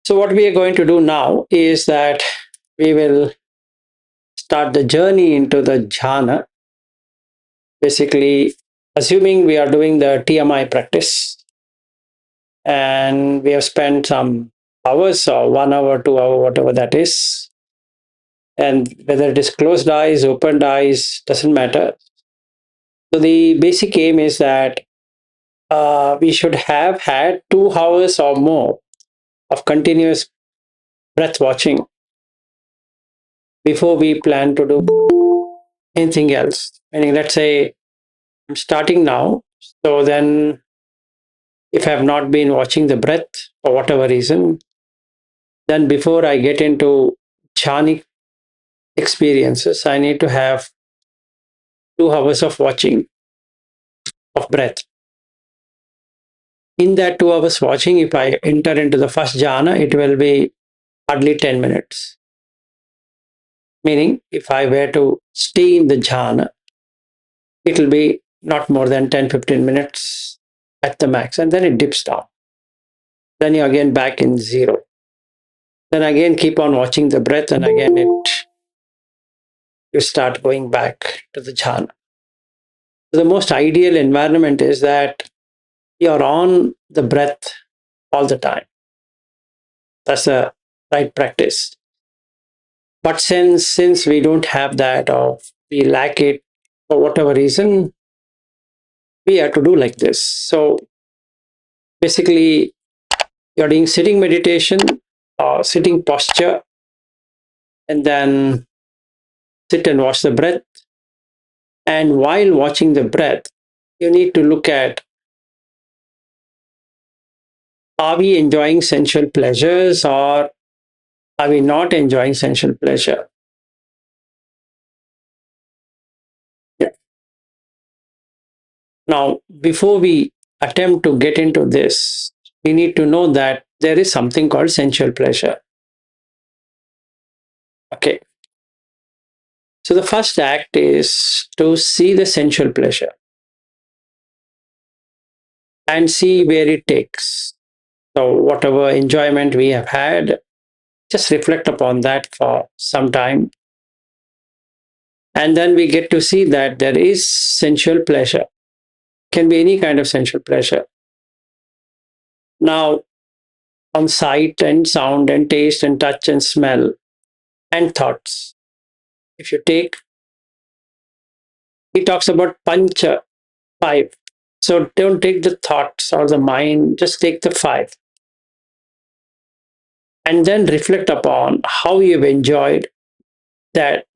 So, what we are going to do now is that we will start the journey into the jhana, basically, assuming we are doing the TMI practice and we have spent some hours or 1 hour, 2 hour, whatever that is. And whether it is closed eyes, opened eyes, doesn't matter. So, the basic aim is that we should have had 2 hours or more of continuous breath watching before we plan to do anything else. Meaning, let's say I'm starting now. So then, if I have not been watching the breath for whatever reason, then before I get into jhanic experiences, I need to have 2 hours of watching of breath. In that 2 hours watching, if I enter into the first jhana, it will be hardly 10 minutes. Meaning, if I were to stay in the jhana, it will be not more than 10-15 minutes at the max, and then it dips down. Then you're again back in zero. Then again keep on watching the breath, and again you start going back to the jhana. The most ideal environment is that you're on the breath all the time. That's the right practice. But since we don't have that, or we lack it for whatever reason, we have to do like this. So basically, you're doing sitting meditation or sitting posture, and then sit and watch the breath. And while watching the breath, you need to look at, are we enjoying sensual pleasures or are we not enjoying sensual pleasure? Yeah. Now, before we attempt to get into this, we need to know that there is something called sensual pleasure. Okay. So the first act is to see the sensual pleasure and see where it takes. So whatever enjoyment we have had, just reflect upon that for some time. And then we get to see that there is sensual pleasure. Can be any kind of sensual pleasure. Now, on sight and sound and taste and touch and smell and thoughts, if you take, he talks about pancha, five. So don't take the thoughts or the mind, just take the five. And then reflect upon how you've enjoyed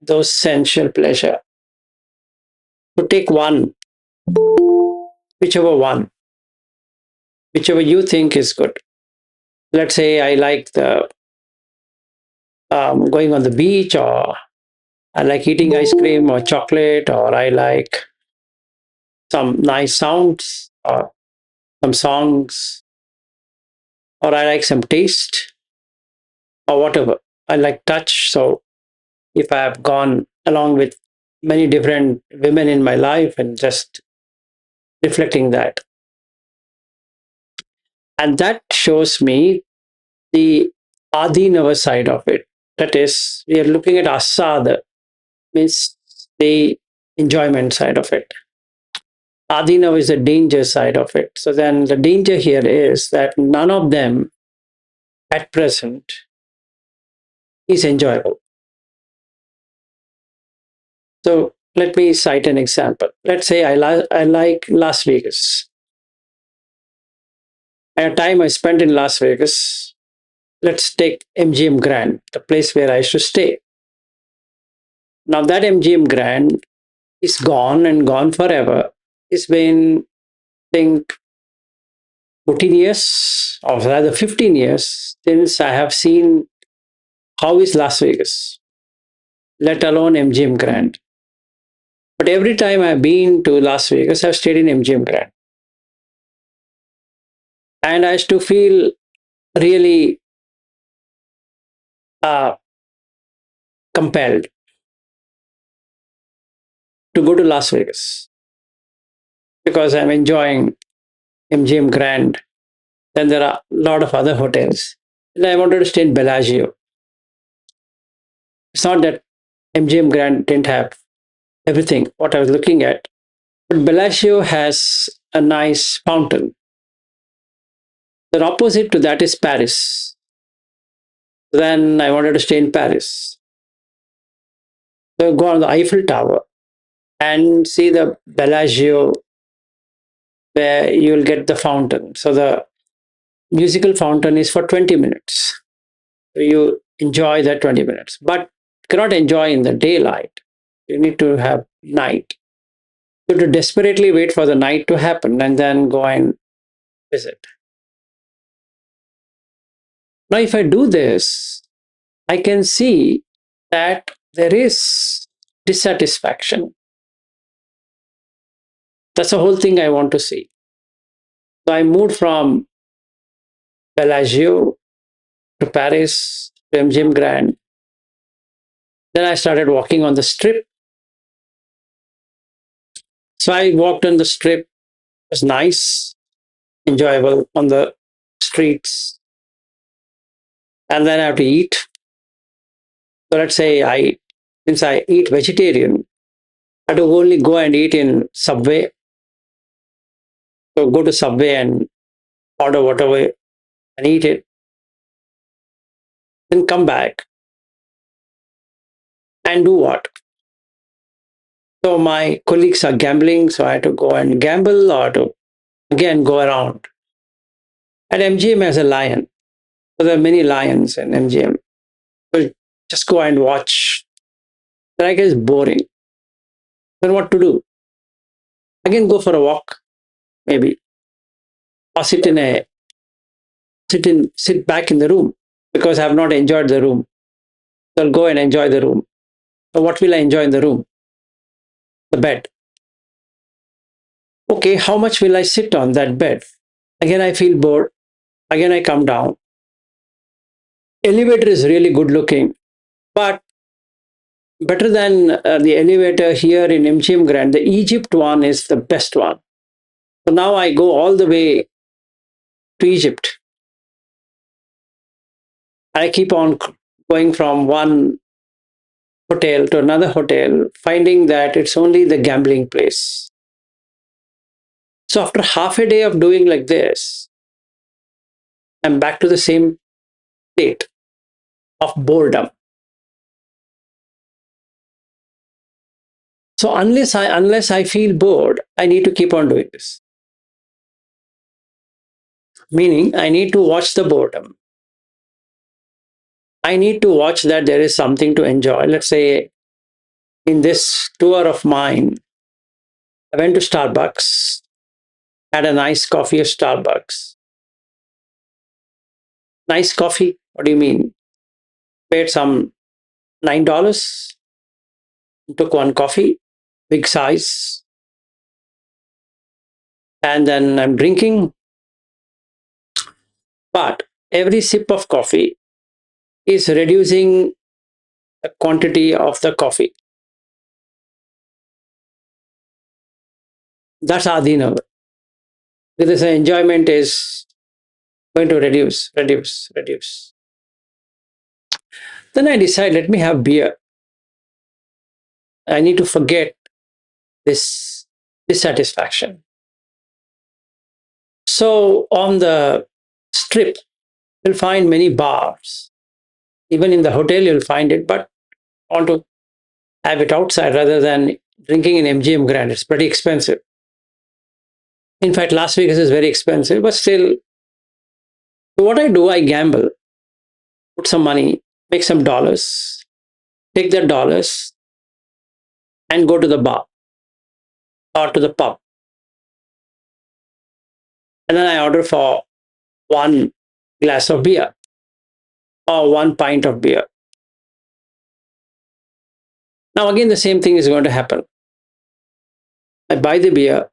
those sensual pleasure. So take one, whichever one, whichever you think is good. Let's say I like the going on the beach, or I like eating ice cream or chocolate, or I like some nice sounds or some songs, or I like some taste or whatever. I like touch. So if I have gone along with many different women in my life and just reflecting that, and that shows me the adinava side of it. That is, we are looking at asada, means the enjoyment side of it. Adinava is the danger side of it. So then the danger here is that none of them at present is enjoyable. So let me cite an example. Let's say I like Las Vegas. At a time I spent in Las Vegas, let's take MGM Grand, the place where I used to stay. Now that MGM Grand is gone and gone forever. It's been, I think, 14 years, or rather 15 years, since I have seen how is Las Vegas, let alone MGM Grand. But every time I've been to Las Vegas, I've stayed in MGM Grand. And I used to feel really uh, compelled to go to Las Vegas because I'm enjoying MGM Grand. Then there are a lot of other hotels. And I wanted to stay in Bellagio. It's not that MGM Grand didn't have everything, what I was looking at, but Bellagio has a nice fountain. The opposite to that is Paris. Then I wanted to stay in Paris. So go on the Eiffel Tower and see the Bellagio where you will get the fountain. So the musical fountain is for 20 minutes. So you enjoy that 20 minutes, but cannot enjoy in the daylight. You need to have night. So to desperately wait for the night to happen and then go and visit. Now, if I do this, I can see that there is dissatisfaction. That's the whole thing I want to see. So I moved from Bellagio to Paris to MGM Grand. Then I started walking on the strip. So I walked on the strip. It was nice, enjoyable on the streets. And then I have to eat. So let's say since I eat vegetarian, I have to only go and eat in Subway. So go to Subway and order whatever and eat it. Then come back and do what? So my colleagues are gambling, so I had to go and gamble or to again go around. At MGM has a lion. So there are many lions in MGM. So just go and watch. Then I guess boring. Then what to do? Again go for a walk, maybe. Or sit back in the room because I have not enjoyed the room. So I'll go and enjoy the room. So what will I enjoy in the room? The bed. Okay, how much will I sit on that bed? Again, I feel bored. Again, I come down. Elevator is really good looking, but better than the elevator here in MGM Grand, the Egypt one is the best one. So now I go all the way to Egypt. I keep on going from one hotel to another hotel, finding that it's only the gambling place. So after half a day of doing like this, I'm back to the same state of boredom. So unless I feel bored, I need to keep on doing this. Meaning I need to watch the boredom. I need to watch that there is something to enjoy. Let's say in this tour of mine, I went to Starbucks, had a nice coffee at Starbucks. Nice coffee? What do you mean? Paid some $9, took one coffee, big size, and then I'm drinking. But every sip of coffee is reducing the quantity of the coffee. That's adhinav. Because the enjoyment is going to reduce. Then I decide, let me have beer. I need to forget this dissatisfaction. So on the strip, you'll find many bars. Even in the hotel, you'll find it, but I want to have it outside rather than drinking in MGM Grand. It's pretty expensive. In fact, Las Vegas is very expensive, but still, so what I do, I gamble, put some money, make some dollars, take the dollars, and go to the bar or to the pub. And then I order for one glass of beer or one pint of beer. Now, again, the same thing is going to happen. I buy the beer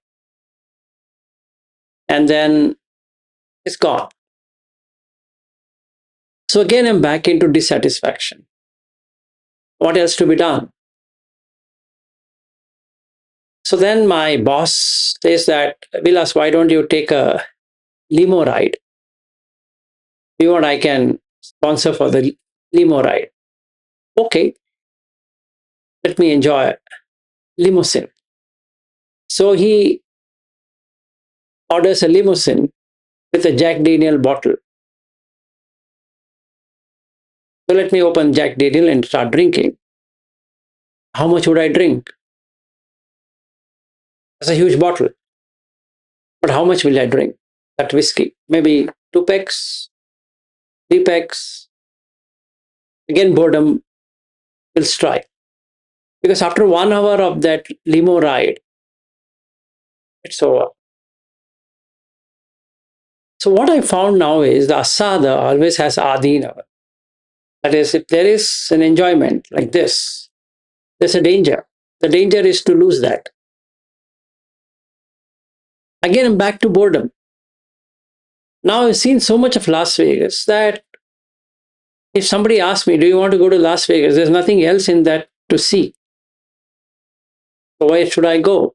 and then it's gone. So again, I'm back into dissatisfaction. What else to be done? So then my boss says that, Vilas, why don't you take a limo ride? If you want, I can sponsor for the limo ride. Okay, let me enjoy limousine. So he orders a limousine with a Jack Daniel bottle. So let me open Jack Daniel and start drinking. How much would I drink? It's a huge bottle. But how much will I drink? That whiskey. Maybe 2 packs, 3 packs. Again, boredom will strike. Because after 1 hour of that limo ride, it's over. So what I found now is the asada always has adina. That is, if there is an enjoyment like this, there's a danger. The danger is to lose that. Again, I'm back to boredom. Now I've seen so much of Las Vegas that if somebody asks me, do you want to go to Las Vegas? There's nothing else in that to see. So where should I go?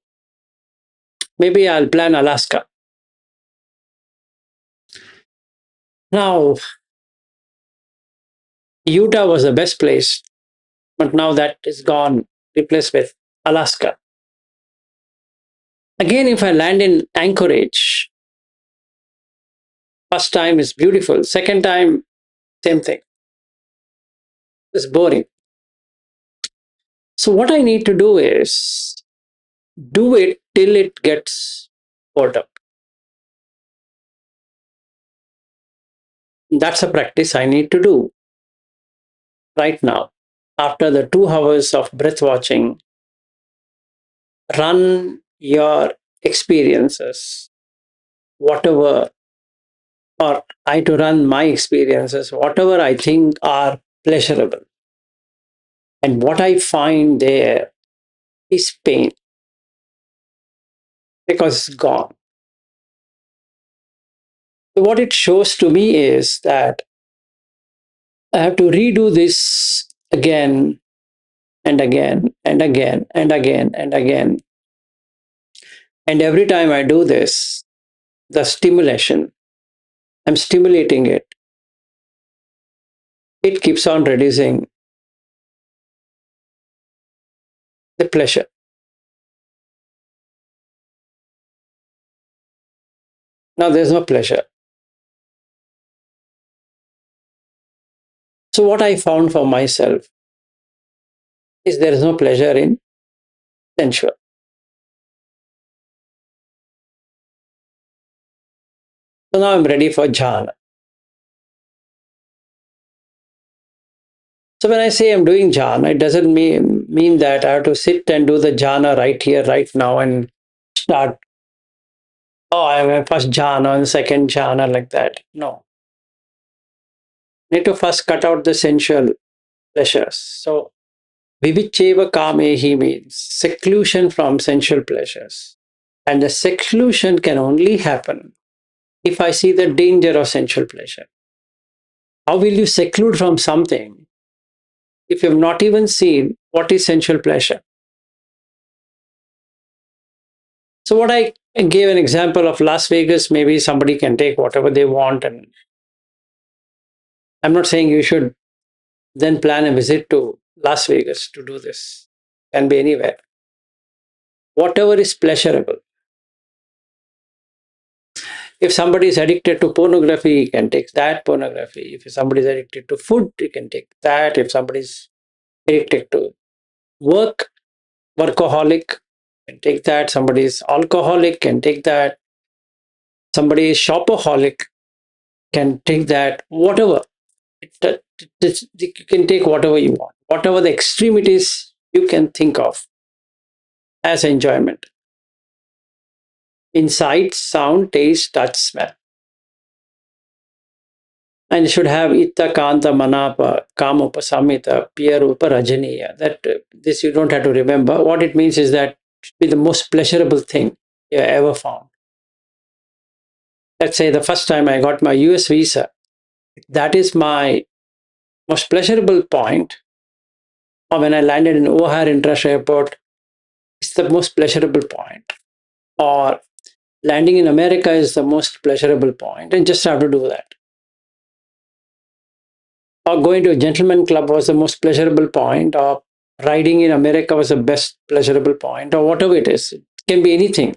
Maybe I'll plan Alaska. Now, Utah was the best place, but now that is gone, replaced with Alaska. Again, if I land in Anchorage, first time is beautiful. Second time, same thing. It's boring. So what I need to do is do it till it gets boredom. That's a practice I need to do right now. After the 2 hours of breath watching, run your experiences, whatever, or I to run my experiences, whatever I think are pleasurable. And what I find there is pain because it's gone. So what it shows to me is that I have to redo this again and again and again and again and again. And every time I do this, the stimulation, I'm stimulating it. It keeps on reducing the pleasure. Now there's no pleasure. So what I found for myself is there is no pleasure in sensual. So now I'm ready for jhana. So when I say I'm doing jhana, it doesn't mean that I have to sit and do the jhana right here, right now, and start. Oh, I'm a first jhana and second jhana like that. No, need to first cut out the sensual pleasures. So vivicheva kamehi means seclusion from sensual pleasures, and the seclusion can only happen if I see the danger of sensual pleasure. How will you seclude from something if you've not even seen what is sensual pleasure? So, what I gave an example of Las Vegas, maybe somebody can take whatever they want. And I'm not saying you should then plan a visit to Las Vegas to do this, can be anywhere. Whatever is pleasurable. If somebody is addicted to pornography, he can take that pornography. If somebody is addicted to food, he can take that. If somebody is addicted to work, workaholic, can take that. Somebody is alcoholic, can take that. Somebody is shopaholic, can take that. Whatever. You can take whatever you want, whatever the extremities you can think of as enjoyment. In sight, sound, taste, touch, smell. And you should have itta, kanta, manapa, kamopa, samita, piyarupa, rajaniya. That this you don't have to remember. What it means is that it should be the most pleasurable thing you ever found. Let's say the first time I got my US visa, that is my most pleasurable point. Or when I landed in O'Hare International Airport, it's the most pleasurable point. Or landing in America is the most pleasurable point, and just have to do that. or going to a gentleman club was the most pleasurable point, or riding in America was the best pleasurable point, or whatever it is. It can be anything.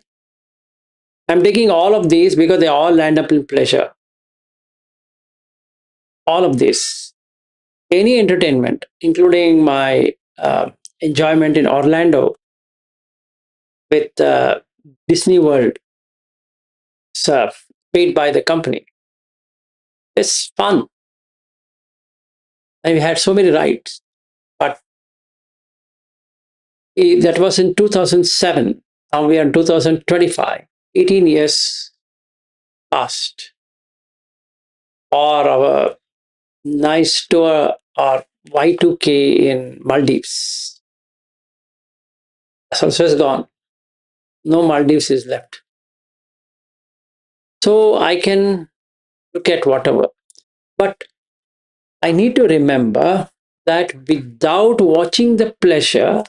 I'm taking all of these because they all land up in pleasure. All of this, any entertainment, including my enjoyment in Orlando with Disney World surf paid by the company. It's fun. And we had so many rides. But that was in 2007. Now we are in 2025. 18 years past. Or our nice tour or Y2K in Maldives. So is gone. No Maldives is left. So I can look at whatever. But I need to remember that without watching the pleasure,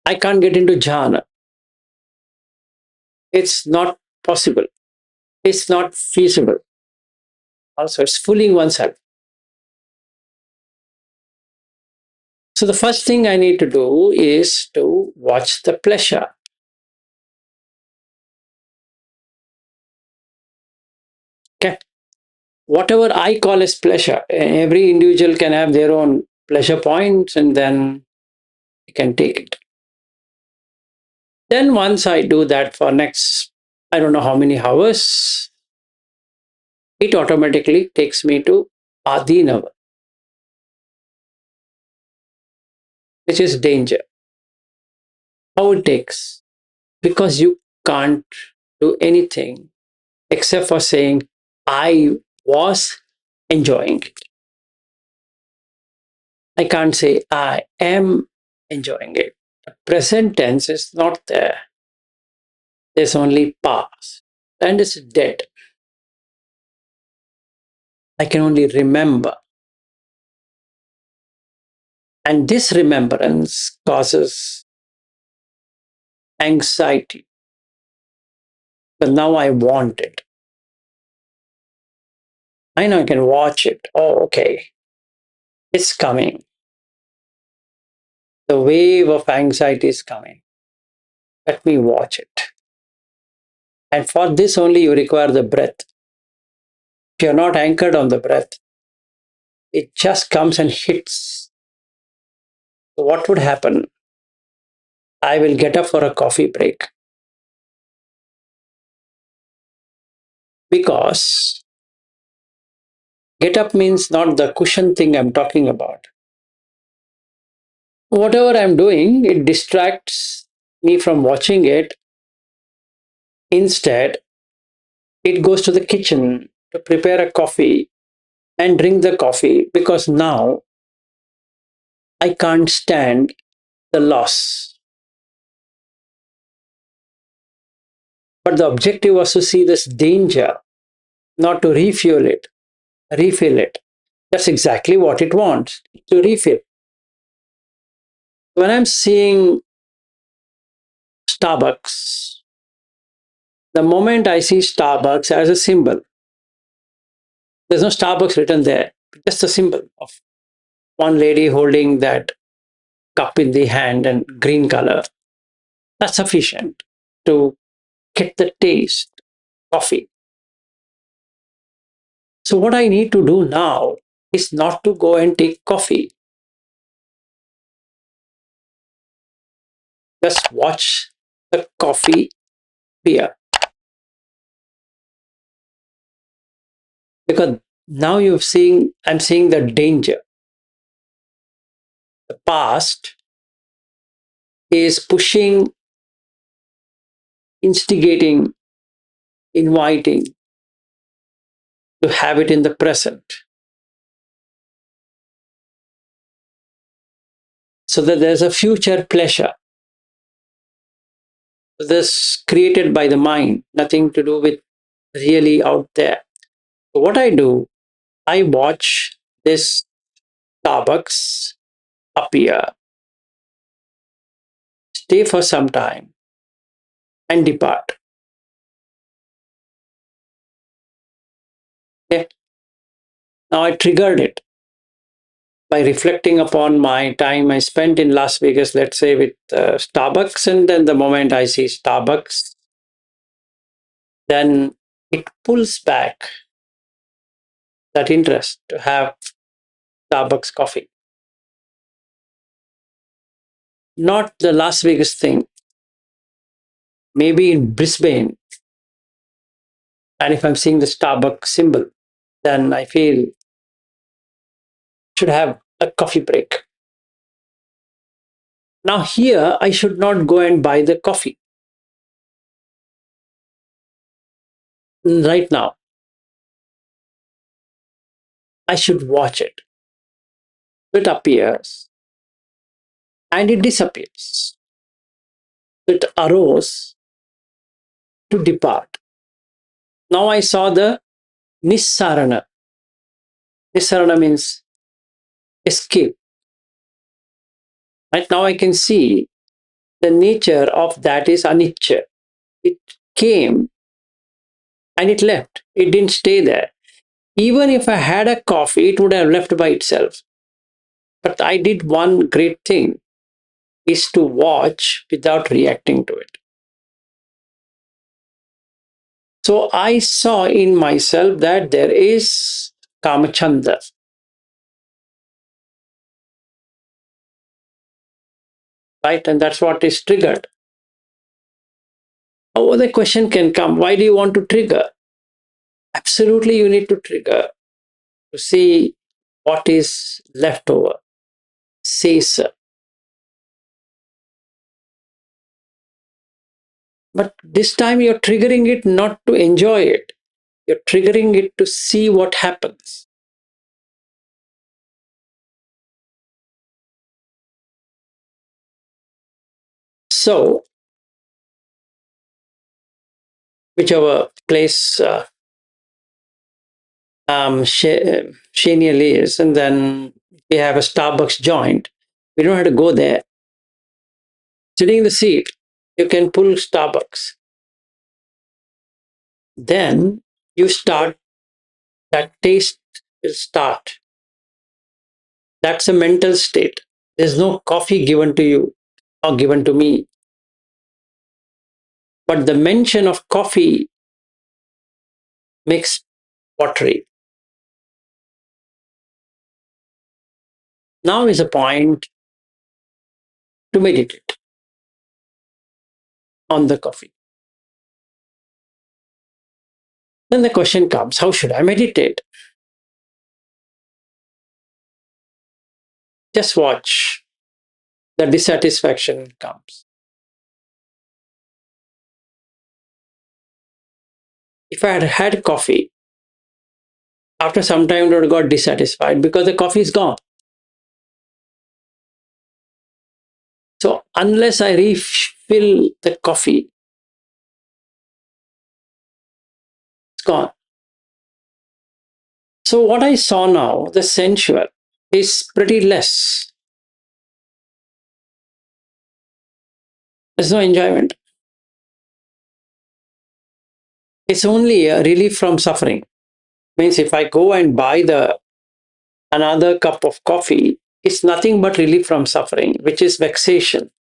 I can't get into jhana. It's not possible. It's not feasible. Also, it's fooling oneself. So the first thing I need to do is to watch the pleasure. Okay. Whatever I call as pleasure, every individual can have their own pleasure points and then you can take it. Then once I do that for next, I don't know how many hours, it automatically takes me to Adinava, which is danger. How it takes? Because you can't do anything except for saying, I was enjoying it. I can't say, I am enjoying it. The present tense is not there. There's only past, and it's dead. I can only remember. And this remembrance causes anxiety. But now I want it. I know I can watch it. Oh, okay. It's coming. The wave of anxiety is coming. Let me watch it. And for this only you require the breath. If you're not anchored on the breath, it just comes and hits. So what would happen? I will get up for a coffee break because get up means not the cushion thing I'm talking about. Whatever I'm doing, it distracts me from watching it. Instead, it goes to the kitchen to prepare a coffee and drink the coffee because now I can't stand the loss. But the objective was to see this danger, not to refill it. That's exactly what it wants, to refill. When I'm seeing Starbucks, the moment I see Starbucks as a symbol, there's no Starbucks written there, just a symbol of one lady holding that cup in the hand and green color. That's sufficient to get the taste coffee. So what I need to do now is not to go and take coffee. Just watch the coffee beer. Because now I'm seeing the danger. The past is pushing, instigating, inviting to have it in the present. So that there's a future pleasure. This created by the mind, nothing to do with really out there. So what I do, I watch this Starbucks appear, stay for some time, and depart. Okay? Now I triggered it by reflecting upon my time I spent in Las Vegas, let's say with Starbucks, and then the moment I see Starbucks, then it pulls back that interest to have Starbucks coffee. Not the Las Vegas thing, maybe in Brisbane, and if I'm seeing the Starbucks symbol, then I feel should have a coffee break. Now here I should not go and buy the coffee right now. I should watch it. It appears and it disappears. It arose to depart. Now I saw the Nissarana. Nissarana means escape. Right now I can see the nature of that is anicca. It came and it left. It didn't stay there. Even if I had a coffee, it would have left by itself. But I did one great thing is to watch without reacting to it. So I saw in myself that there is Kamachanda, right? And that's what is triggered. Oh, the question can come, why do you want to trigger? Absolutely, you need to trigger to see what is left over. Sesa. But this time you're triggering it not to enjoy it. You're triggering it to see what happens. So, whichever place Shaniel is, and then we have a Starbucks joint, we don't have to go there. Sitting in the seat, you can pull Starbucks. Then you start, that taste will start. That's a mental state. There's no coffee given to you or given to me. But the mention of coffee makes pottery. Now is a point to meditate on the coffee. Then the question comes, how should I meditate? Just watch. The dissatisfaction comes. If I had had coffee, after some time I got dissatisfied because the coffee is gone. So unless I refill the coffee, it's gone. So what I saw now, the sensual, is pretty less. There's no enjoyment. It's only a relief from suffering. Means if I go and buy the another cup of coffee, it's nothing but relief from suffering, which is vexation.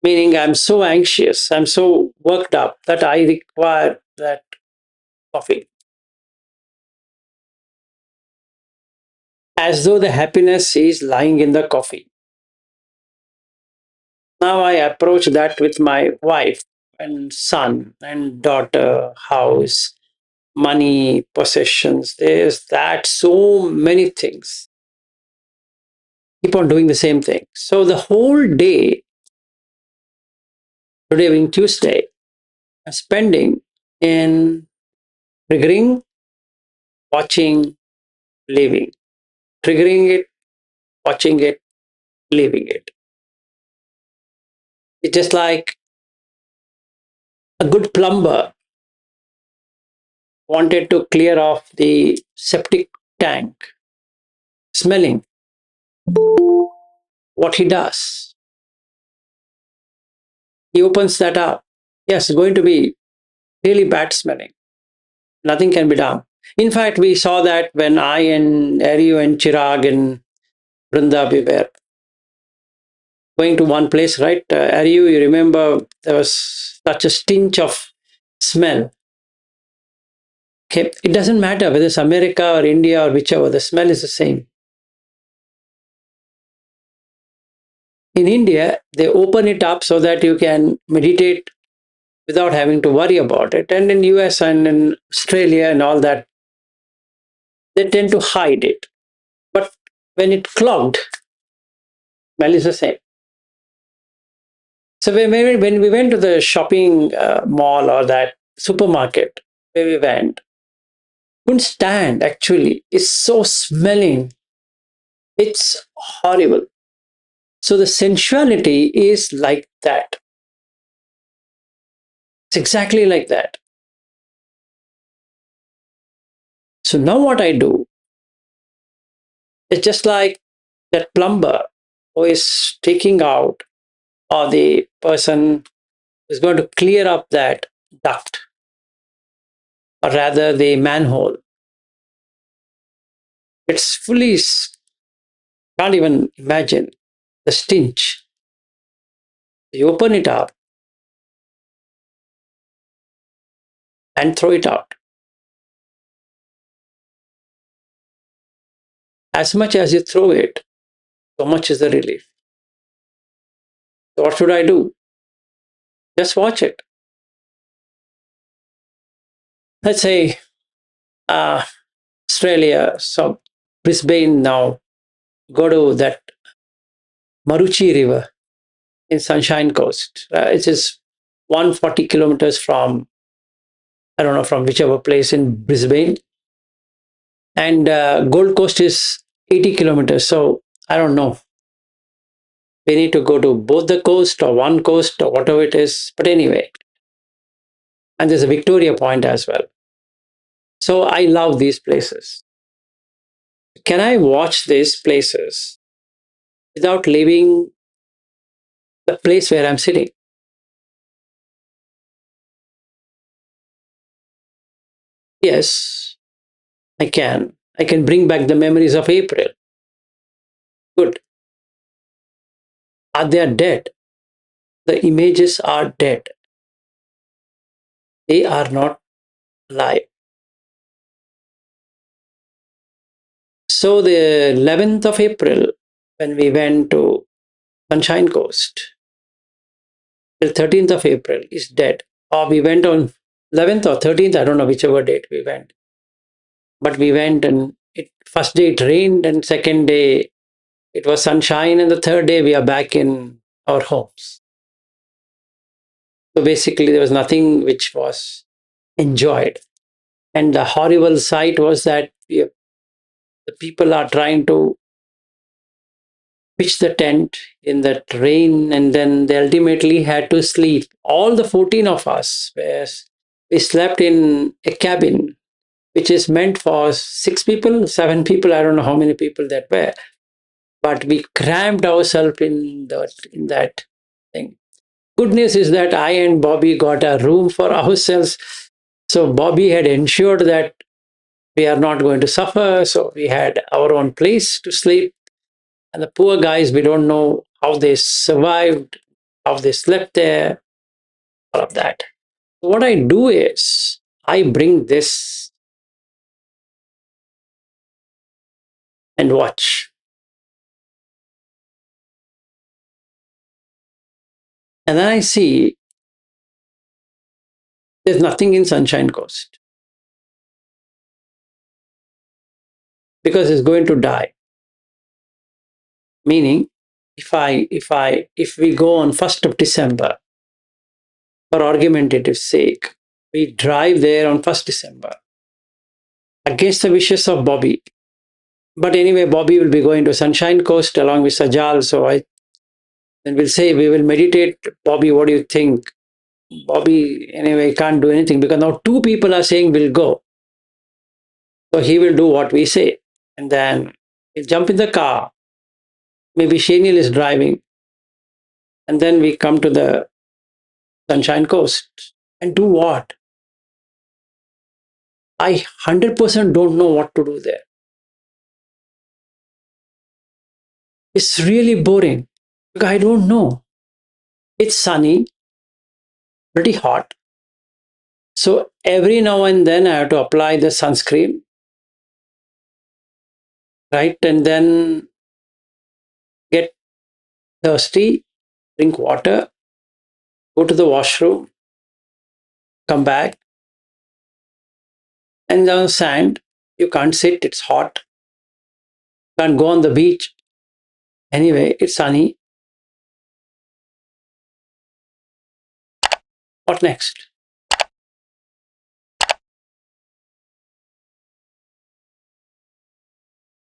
Meaning I'm so anxious, I'm so worked up that I require that coffee. As though the happiness is lying in the coffee. Now I approach that with my wife and son and daughter, house, money, possessions. There's that, so many things. Keep on doing the same thing. So the whole day, today being Tuesday, I'm spending in triggering, watching, leaving. Triggering it, watching it, leaving it. It's just like a good plumber wanted to clear off the septic tank, smelling. What he does, he opens that up. Yes, it's going to be really bad smelling. Nothing can be done. In fact, we saw that when I and Ariu and Chirag and Brinda, we were going to one place, right? Ariu, you remember there was such a stench of smell. Okay, it doesn't matter whether it's America or India or whichever, the smell is the same. In India, they open it up so that you can meditate without having to worry about it. And in US and in Australia and all that, they tend to hide it. But when it clogged, smell is the same. So when we went to the shopping mall or that supermarket where we went, couldn't stand actually. It's so smelling. It's horrible. So the sensuality is like that. It's exactly like that. So now what I do is just like that plumber who is taking out, or the person is going to clear up that duct, or rather the manhole. It's fully, can't even imagine the stench. You open it up and throw it out. As much as you throw it, so much is the relief. So what should I do? Just watch it. Let's say uh, Australia, so Brisbane now, go to that Maruchi River in Sunshine Coast. It is 140 kilometers from, I don't know, from whichever place in Brisbane. And Gold Coast is 80 kilometers. So I don't know. We need to go to both the coast or one coast or whatever it is. But anyway, and there's a Victoria Point as well. So I love these places. Can I watch these places without leaving the place where I'm sitting? Yes, I can. I can bring back the memories of April. Good. Are they dead? The images are dead. They are not alive. So the 11th of April, when we went to Sunshine Coast, the 13th of April is dead. Or we went on 11th or 13th, I don't know whichever date we went. But we went, and first day it rained, and second day it was sunshine, and the third day we are back in our homes. So basically there was nothing which was enjoyed. And the horrible sight was that the people are trying to pitch the tent in that rain, and then they ultimately had to sleep. All the 14 of us, we slept in a cabin which is meant for 6 people, 7 people, I don't know how many people that were, but we crammed ourselves in that thing. Good news is that I and Bobby got a room for ourselves. So Bobby had ensured that we are not going to suffer. So we had our own place to sleep. And the poor guys, we don't know how they survived, how they slept there, all of that. What I do is I bring this and watch. And then I see there's nothing in Sunshine Coast because it's going to die. Meaning, if we go on 1st of December, for argumentative sake, we drive there on 1st December against the wishes of Bobby. But anyway, Bobby will be going to Sunshine Coast along with Sajal. So I then we'll say we will meditate. Bobby, what do you think? Bobby, anyway, can't do anything because now two people are saying we'll go. So he will do what we say. And then we jump in the car. Maybe Shenil is driving. And then we come to the Sunshine Coast. And do what? I 100% don't know what to do there. It's really boring because I don't know. It's sunny, pretty hot. So every now and then I have to apply the sunscreen, right? And then get thirsty, drink water, go to the washroom, come back, and on the sand, you can't sit, it's hot. Can't go on the beach. Anyway, it's sunny. What next?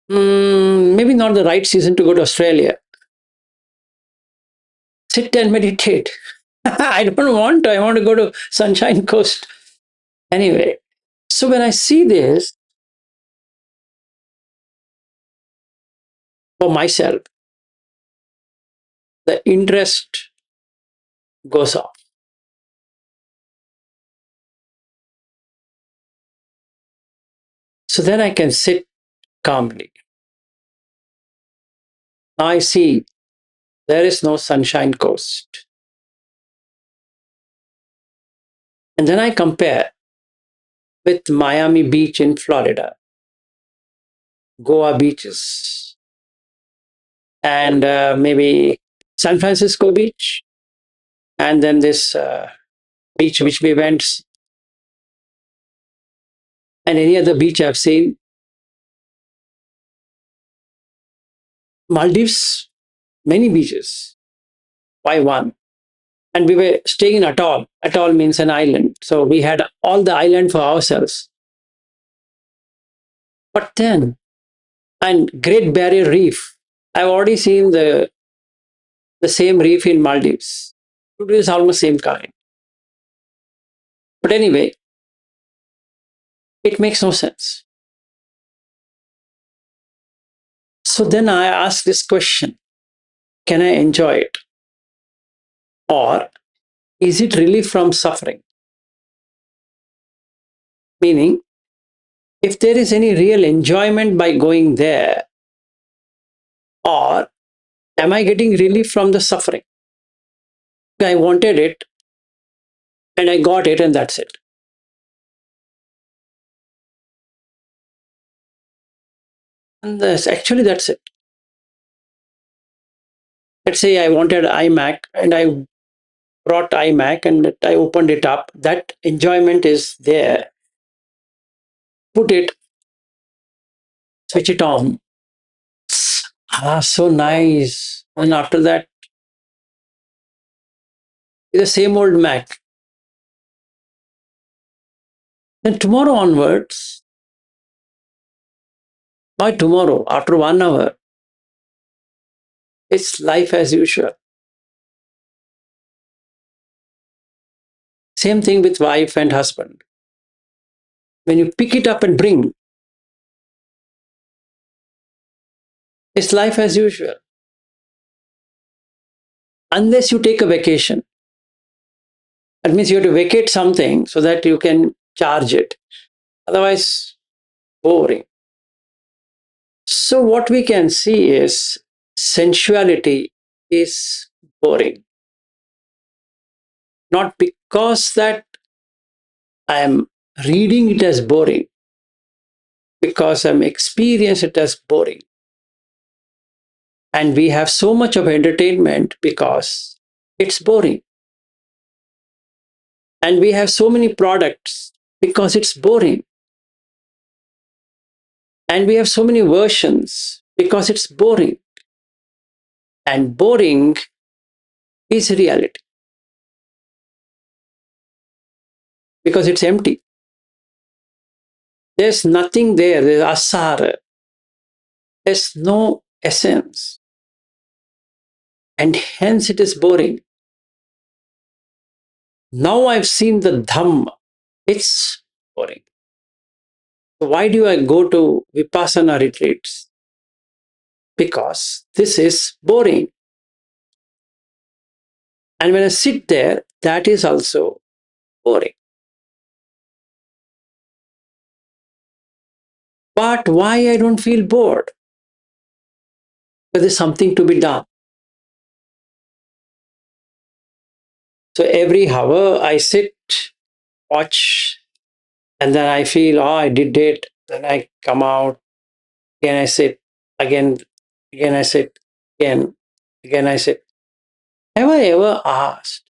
Maybe not the right season to go to Australia. Sit and meditate. I don't want to. I want to go to Sunshine Coast. Anyway, so when I see this for myself, the interest goes off. So then I can sit calmly. I see there is no Sunshine Coast. And then I compare with Miami Beach in Florida, Goa beaches, and maybe San Francisco Beach, and then this beach which we went, and any other beach I've seen. Maldives, many beaches. Why one? And we were staying in atoll. Atoll means an island. So we had all the island for ourselves. But then, and Great Barrier Reef. I've already seen the same reef in Maldives. It is almost same kind. But anyway, it makes no sense. So then I ask this question: can I enjoy it? Or is it really from suffering? Meaning, if there is any real enjoyment by going there, or am I getting relief from the suffering? I wanted it and I got it, and that's it. And that's it. Let's say I wanted iMac and I brought iMac and I opened it up. That enjoyment is there. Put it, switch it on. Ah, so nice. And after that, the same old Mac. Then tomorrow onwards, by tomorrow, after 1 hour, it's life as usual. Same thing with wife and husband. When you pick it up and bring, it's life as usual. Unless you take a vacation. That means you have to vacate something so that you can charge it. Otherwise, boring. So what we can see is sensuality is boring. Not because that I am reading it as boring, because I'm experiencing it as boring. And we have so much of entertainment because it's boring. And we have so many products because it's boring. And we have so many versions because it's boring. And boring is reality because it's empty. There's nothing there. There's asara. There's no essence. And hence it is boring. Now I've seen the Dhamma. It's boring. So why do I go to Vipassana retreats? Because this is boring. And when I sit there, that is also boring. But why I don't feel bored? Because there's something to be done. So every hour I sit, watch, and then I feel, oh, I did it. Then I come out, again I sit, again, again I sit, again I sit. Have I ever asked,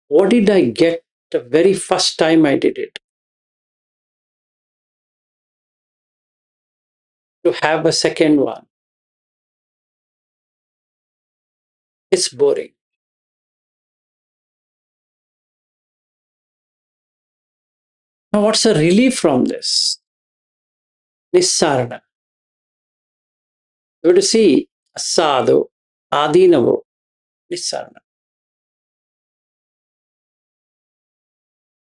what did I get the very first time I did it? To have a second one, it's boring. Now, what's the relief from this? Nissarana. You have to see sadhu, adinavo, nissarana.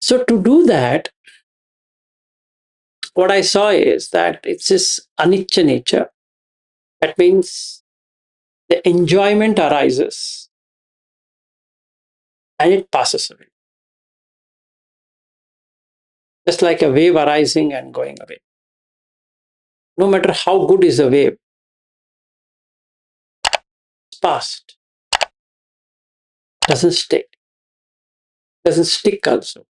So to do that, what I saw is that it's this anicca nature. That means the enjoyment arises and it passes away. Just like a wave arising and going away. No matter how good is the wave, it's past. Doesn't stay. Doesn't stick also.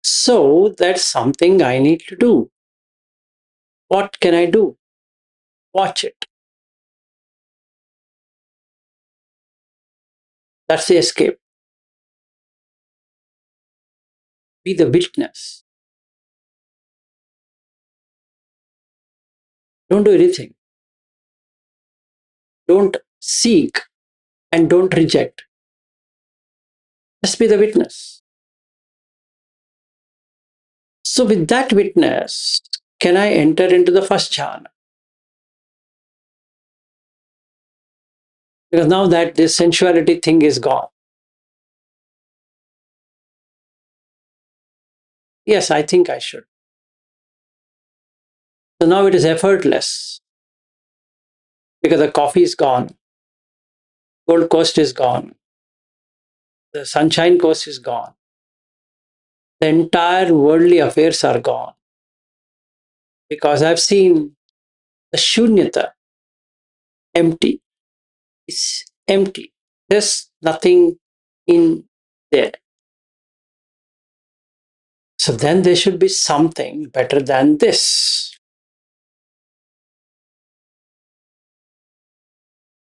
So that's something I need to do. What can I do? Watch it. That's the escape. Be the witness. Don't do anything. Don't seek and don't reject. Just be the witness. So, with that witness, can I enter into the first jhana? Because now that this sensuality thing is gone. Yes, I think I should. So now it is effortless because the coffee is gone, Gold Coast is gone, the Sunshine Coast is gone, the entire worldly affairs are gone because I've seen the shunyata, empty. It's empty. There's nothing in there. So then there should be something better than this.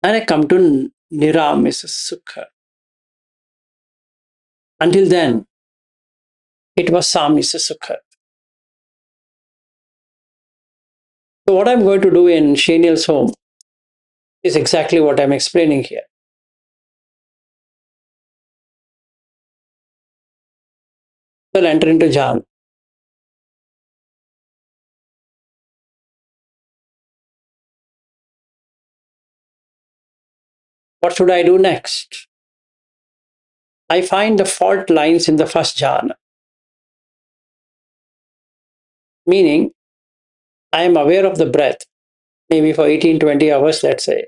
And I come to Niramis Sukha. Until then, it was Samis Sukha. So what I'm going to do in Shenial's home is exactly what I'm explaining here. So I'll enter into jhana. What should I do next? I find the fault lines in the first jhana, meaning I am aware of the breath, maybe for 18-20 hours, let's say.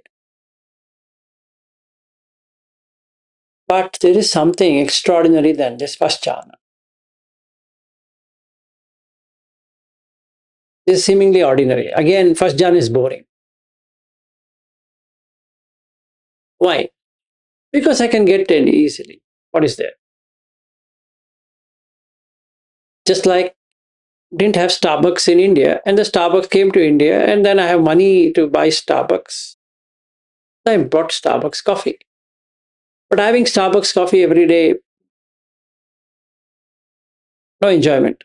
But there is something extraordinary than this first jhana. This is seemingly ordinary. Again, first jhana is boring. Why? Because I can get in easily. What is there? Just like didn't have Starbucks in India, and the Starbucks came to India, and then I have money to buy Starbucks. I bought Starbucks coffee. But having Starbucks coffee every day, no enjoyment.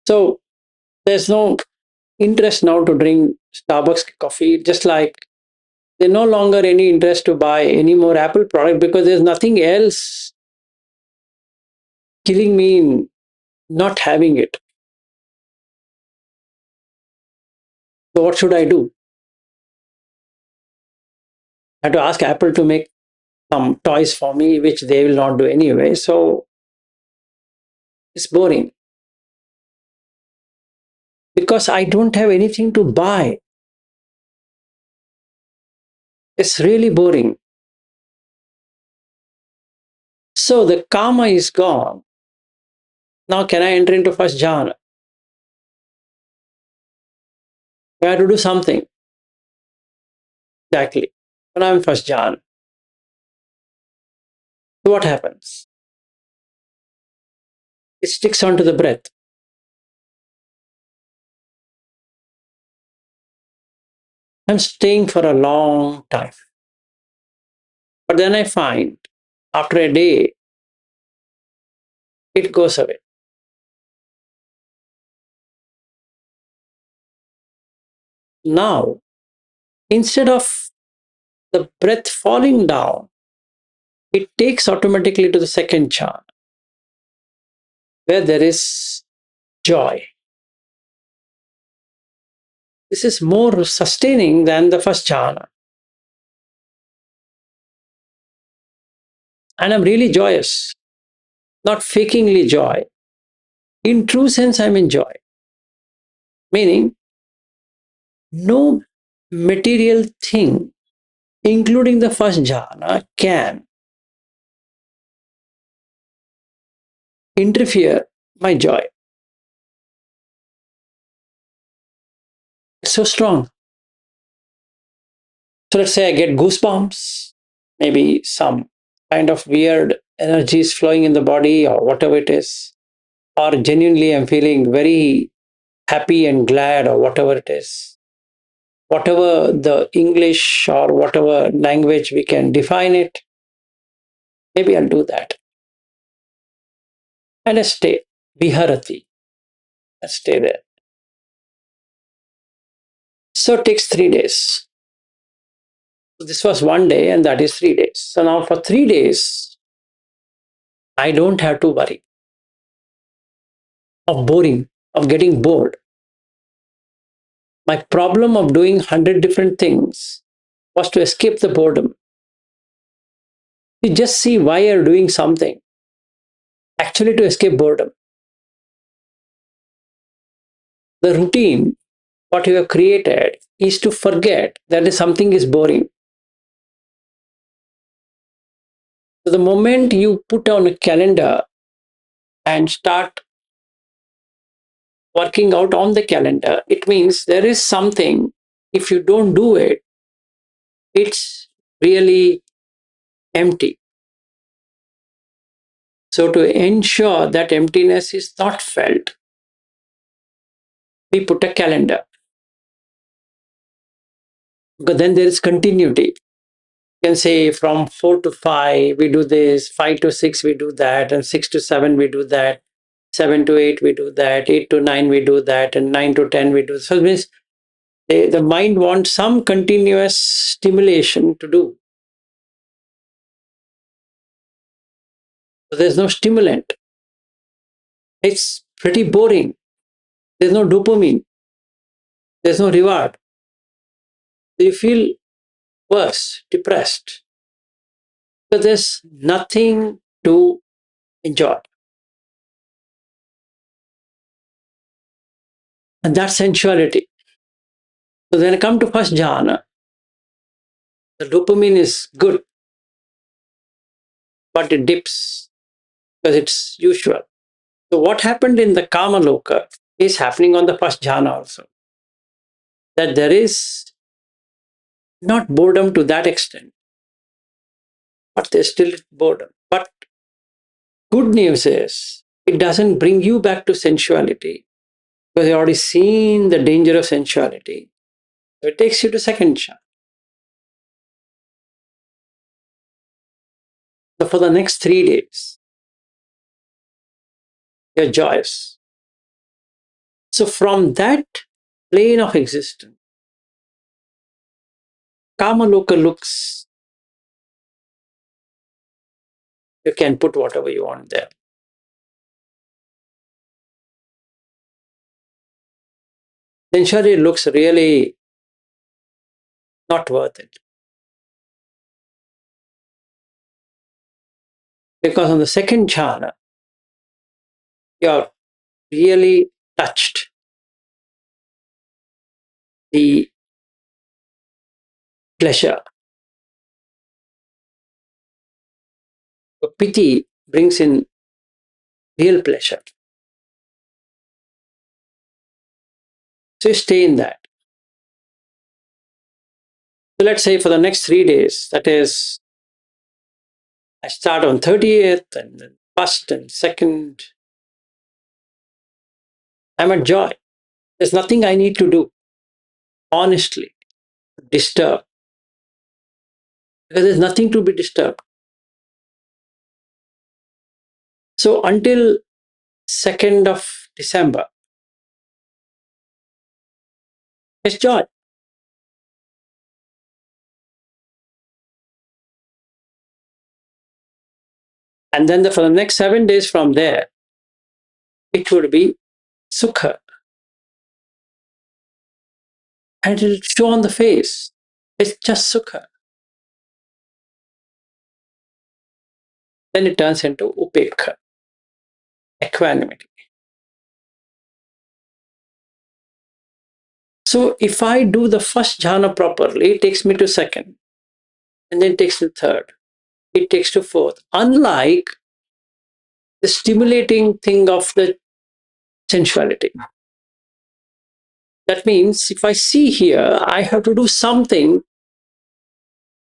So there's no interest now to drink Starbucks coffee, just like there's no longer any interest to buy any more Apple product because there's nothing else killing me in not having it. So what should I do? I have to ask Apple to make some toys for me, which they will not do anyway. So it's boring because I don't have anything to buy. It's really boring. So the karma is gone. Now can I enter into first jhana? I have to do something. Exactly. When I'm first jhana, so what happens? It sticks onto the breath. I'm staying for a long time. But then I find after a day, it goes away. Now, instead of the breath falling down, it takes automatically to the second jhana, where there is joy. This is more sustaining than the first jhana. And I'm really joyous, not fakingly joy. In true sense, I'm in joy. Meaning, no material thing, including the first jhana, can interfere my joy. It's so strong. So let's say I get goosebumps, maybe some kind of weird energies flowing in the body or whatever it is, or genuinely I'm feeling very happy and glad or whatever it is. Whatever the English or whatever language we can define it, maybe I'll do that. And I stay. Viharati. I stay there. So it takes 3 days. This was one day and that is 3 days. So now for 3 days, I don't have to worry of boring, of getting bored. My problem of doing 100 different things was to escape the boredom. You just see why you're doing something, actually to escape boredom. The routine, what you have created, is to forget that something is boring. So the moment you put on a calendar and start working out on the calendar, it means there is something, if you don't do it, it's really empty. So to ensure that emptiness is not felt, we put a calendar. Because then there is continuity. You can say from 4 to 5 we do this, 5 to 6 we do that, and 6 to 7 we do that, 7 to 8 we do that, 8 to 9 we do that, and 9 to 10 we do. So it means the mind wants some continuous stimulation to do. So there's no stimulant. It's pretty boring. There's no dopamine. There's no reward. So you feel worse, depressed, because there's nothing to enjoy. And that's sensuality. So when I come to first jhana, the dopamine is good, but it dips because it's usual. So what happened in the kama loka is happening on the first jhana also. That there is not boredom to that extent, but there's still boredom. But good news is it doesn't bring you back to sensuality because you've already seen the danger of sensuality. So it takes you to second jhana. So for the next 3 days, you're joyous. So from that plane of existence, kama loka looks, you can put whatever you want there. Sensuality looks really not worth it. Because on the second jhana, you're really touched. The pleasure, the piti brings in real pleasure. So you stay in that. So let's say for the next 3 days, that is, I start on 30th and then 1st and 2nd. I'm at joy. There's nothing I need to do, honestly, disturb, because there's nothing to be disturbed. So until 2nd of December, it's joy. And then for the next 7 days from there, it would be sukha. And it'll show on the face. It's just sukha. Then it turns into upekha, equanimity. So if I do the first jhana properly, it takes me to 2nd, and then it takes to 3rd, it takes to 4th. Unlike the stimulating thing of the sensuality. That means if I see here, I have to do something,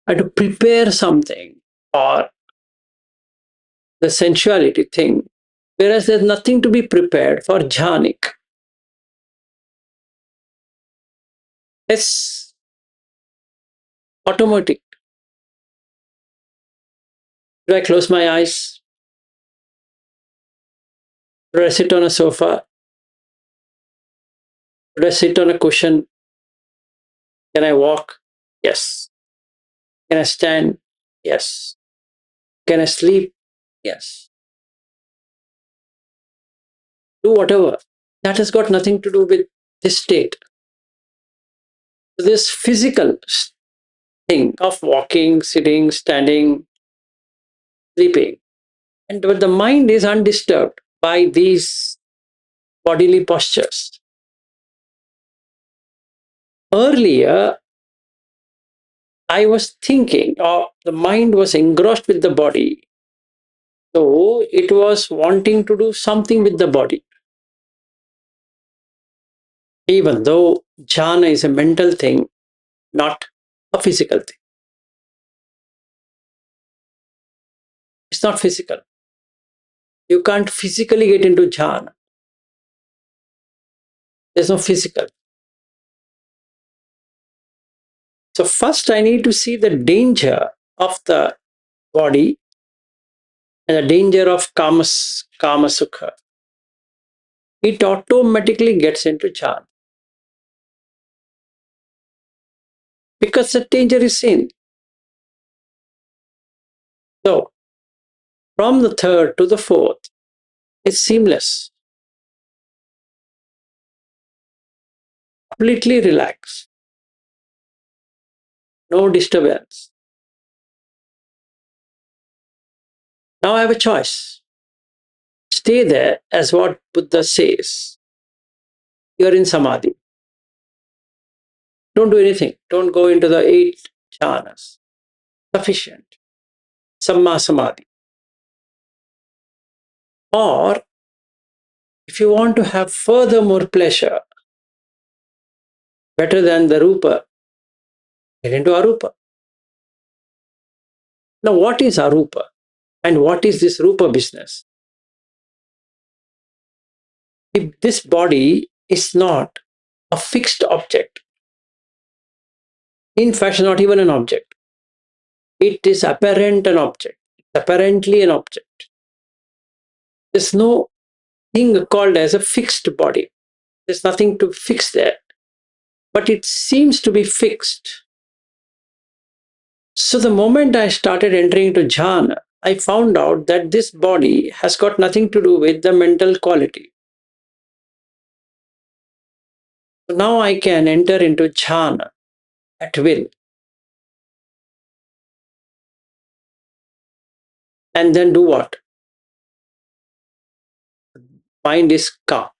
I have to prepare something, or the sensuality thing, whereas there's nothing to be prepared for jhanic. It's automatic. Do I close my eyes? Do I sit on a sofa? Do I sit on a cushion? Can I walk? Yes. Can I stand? Yes. Can I sleep? Yes. Do whatever. That has got nothing to do with this state. This physical thing of walking, sitting, standing, sleeping, but the mind is undisturbed by these bodily postures. Earlier, I was thinking, or the mind was engrossed with the body. So it was wanting to do something with the body. Even though jhana is a mental thing, not a physical thing. It's not physical. You can't physically get into jhana. There's no physical. So first I need to see the danger of the body and the danger of kama sukha. It automatically gets into jhana. Because the danger is seen. So from the 3rd to the 4th, it's seamless. Completely relaxed. No disturbance. Now I have a choice. Stay there as what Buddha says. You're in samadhi. Don't do anything. Don't go into the 8 jhanas. Sufficient. Samma samadhi. Or if you want to have further more pleasure, better than the rupa, get into arupa. Now what is arupa? And what is this rupa business? If this body is not a fixed object, in fact, it's not even an object. It is apparent an object. It's apparently an object. There's no thing called as a fixed body. There's nothing to fix there. But it seems to be fixed. So the moment I started entering into jhana, I found out that this body has got nothing to do with the mental quality. So now I can enter into jhana at will. And then do what? Mind is calm.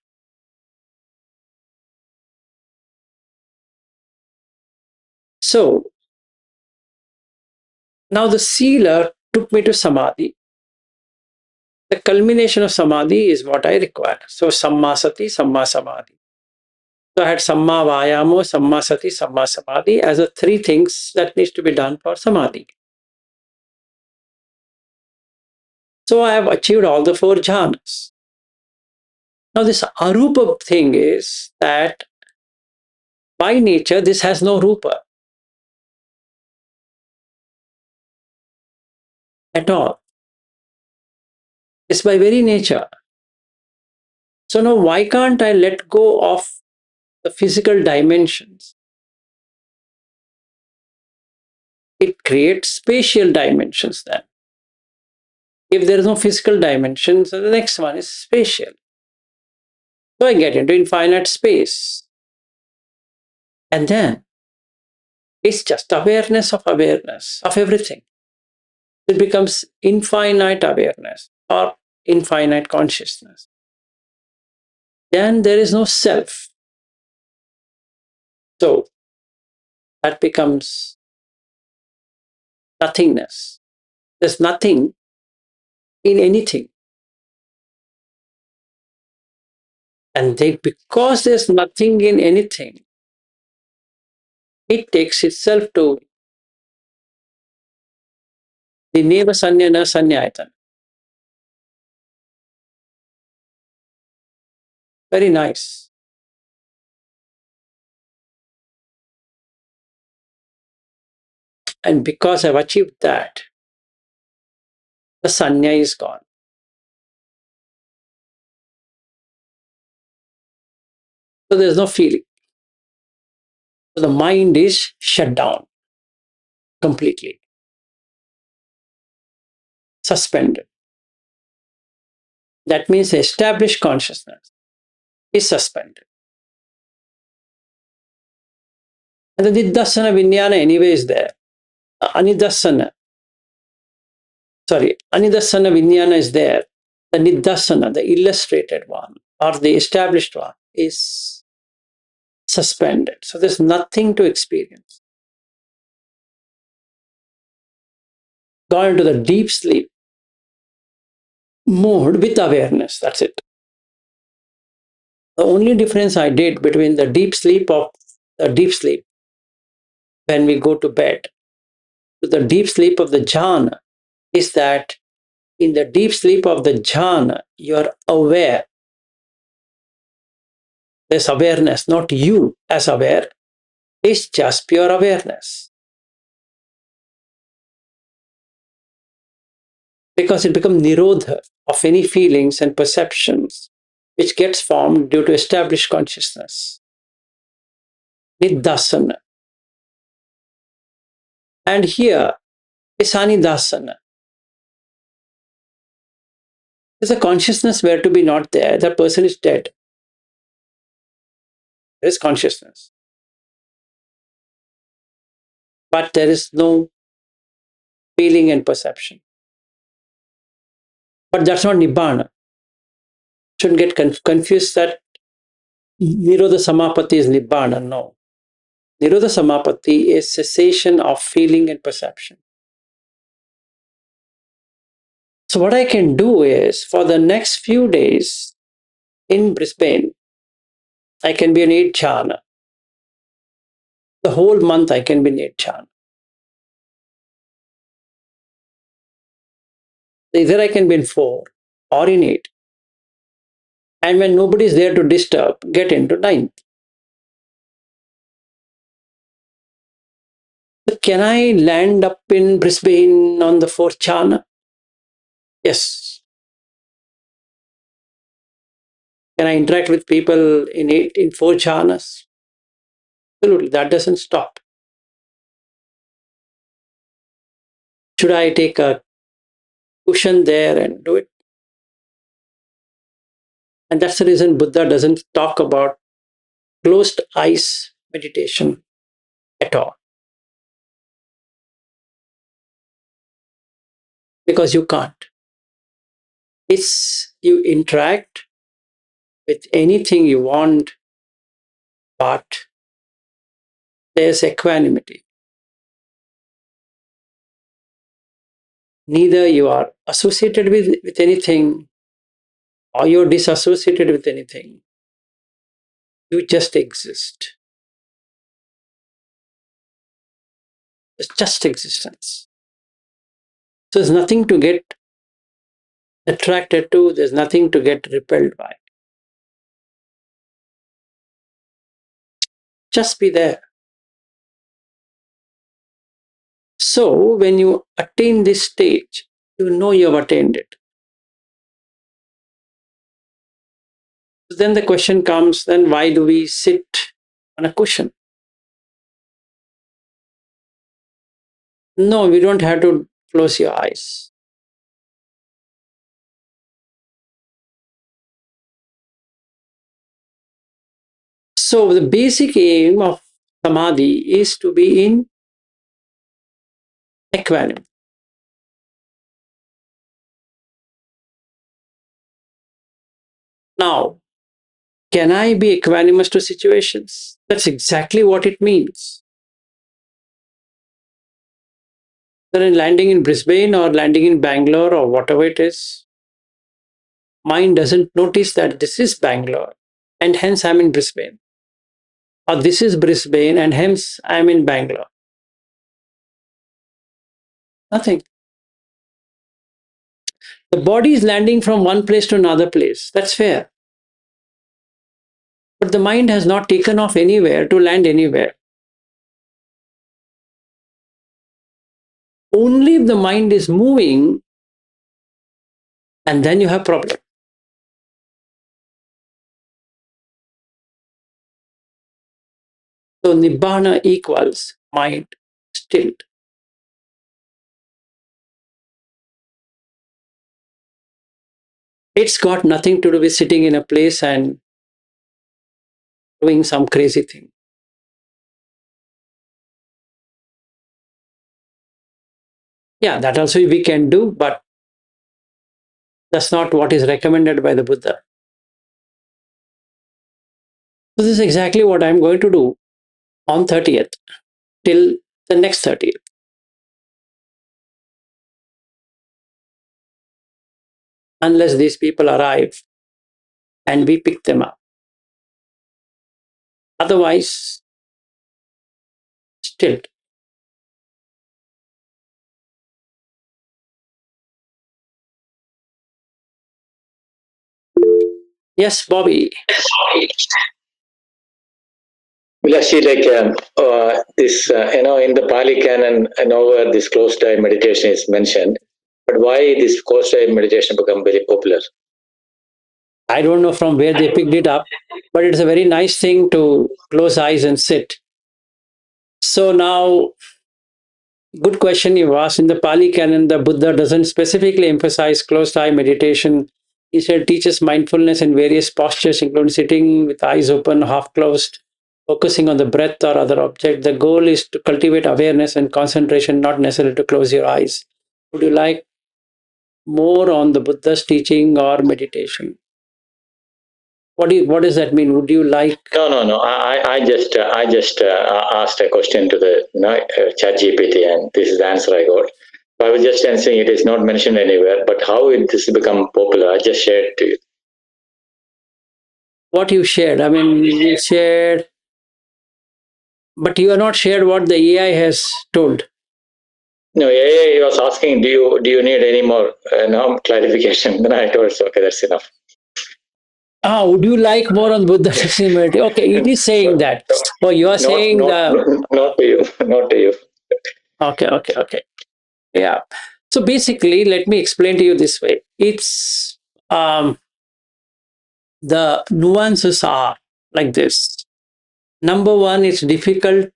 So now the sealer took me to samadhi. The culmination of samadhi is what I require. So samma sati, samma samadhi. So I had samma vayamo, samma sati, samma samadhi as the three things that needs to be done for samadhi. So I have achieved all the four jhanas. Now this arupa thing is that by nature this has no rupa at all. It's by very nature. So now why can't I let go of the physical dimensions? It creates spatial dimensions then. If there is no physical dimension, so the next one is spatial. So I get into infinite space. And then it's just awareness of everything. It becomes infinite awareness or infinite consciousness. Then there is no self. So that becomes nothingness. There's nothing in anything. And because there's nothing in anything, it takes itself to the neva sanyana sanyayatana. Very nice. And because I've achieved that, the sanya is gone. So there's no feeling. So the mind is shut down completely, suspended. That means the established consciousness is suspended. And the nidassana vinyana anyway is there. Anidassana vinyana is there. The nidassana, the illustrated one, or the established one, is suspended. So there's nothing to experience. Gone into the deep sleep mode with awareness. That's it. The only difference I did between the deep sleep when we go to bed to the deep sleep of the jhana is that in the deep sleep of the jhana, you are aware. There's awareness, not you as aware. It's just pure awareness. Because it becomes nirodha of any feelings and perceptions which gets formed due to established consciousness. Niddasana. And here is anidasana. If the consciousness were to be not there, the person is dead. There is consciousness. But there is no feeling and perception. But that's not nibbana. Shouldn't get confused that Nirodha Samapatti is nibbana. No. Nirodha Samapatti is cessation of feeling and perception. So what I can do is for the next few days in Brisbane, I can be an 8 jhana. The whole month I can be in 8 jhana. Either I can be in 4 or in 8. And when nobody is there to disturb, get into 9th. So can I land up in Brisbane on the 4th jhana? Yes. Can I interact with people in 4 jhanas? Absolutely. That doesn't stop. Should I take a cushion there and do it? And that's the reason Buddha doesn't talk about closed eyes meditation at all. Because you can't. It's you interact with anything you want, but there's equanimity. Neither you are associated with anything or you're disassociated with anything. You just exist. It's just existence. So there's nothing to get attracted to, there's nothing to get repelled by. Just be there. So when you attain this stage, you know you have attained it. Then the question comes, then why do we sit on a cushion? No, we don't have to close your eyes. So the basic aim of samadhi is to be in equanimity. Now, can I be equanimous to situations? That's exactly what it means. Whether in landing in Brisbane or landing in Bangalore or whatever it is, mind doesn't notice that this is Bangalore and hence I'm in Brisbane. Or this is Brisbane and hence I'm in Bangalore. Nothing. The body is landing from one place to another place. That's fair. But the mind has not taken off anywhere to land anywhere. Only if the mind is moving, and then you have problem. So nibbana equals mind still. It's got nothing to do with sitting in a place and doing some crazy thing. Yeah, that also we can do, but that's not what is recommended by the Buddha. So this is exactly what I'm going to do on 30th till the next 30th. Unless these people arrive and we pick them up. Otherwise, still. Yes, Bobby. Well, actually, this, in the Pali Canon, nowhere this closed eye meditation is mentioned. But why this closed eye meditation become very popular? I don't know from where they picked it up, but it's a very nice thing to close eyes and sit. So now, good question you asked. In the Pali Canon, the Buddha doesn't specifically emphasize closed eye meditation. Instead, teaches mindfulness in various postures, including sitting with eyes open, half closed, focusing on the breath or other object. The goal is to cultivate awareness and concentration, not necessarily to close your eyes. Would you like more on the Buddha's teaching or meditation? What does that mean? Would you like? No. I just asked a question to the Chat GPT, and this is the answer I got. I was just answering it is not mentioned anywhere, but how it this become popular? I just shared to you. What you shared? I mean, you shared, but you are not shared what the AI has told. No, AI was asking, do you need any more clarification? Then I told, okay, that's enough. Would you like more on Buddha testimony? Okay, it is saying that. Oh, you are saying not to you, not to you. Okay. Yeah. So basically, let me explain to you this way. It's the nuances are like this. Number one, it's difficult,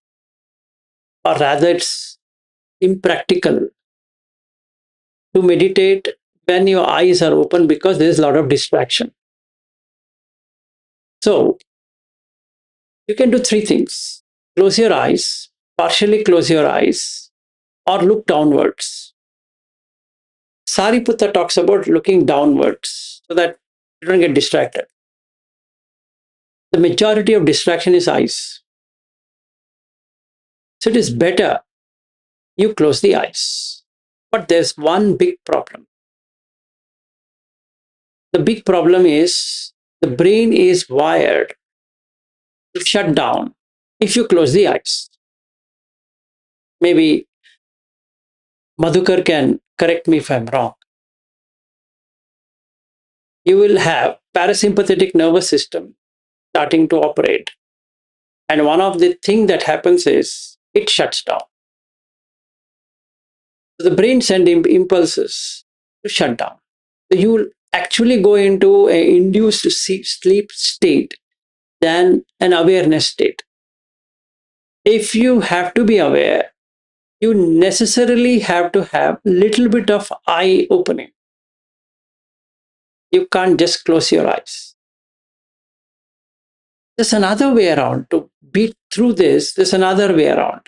or rather, it's impractical to meditate when your eyes are open because there's a lot of distraction. So you can do three things: close your eyes, partially close your eyes, or look downwards. Sariputta talks about looking downwards so that you don't get distracted. The majority of distraction is eyes. So it is better you close the eyes. But there's one big problem. The big problem is the brain is wired to shut down if you close the eyes. Maybe Madhukar can correct me if I'm wrong. You will have parasympathetic nervous system starting to operate. And one of the things that happens is it shuts down. The brain sends impulses to shut down. So you will actually go into an induced sleep state than an awareness state. If you have to be aware, you necessarily have to have little bit of eye opening. You can't just close your eyes. There's another way around to beat through this. There's another way around.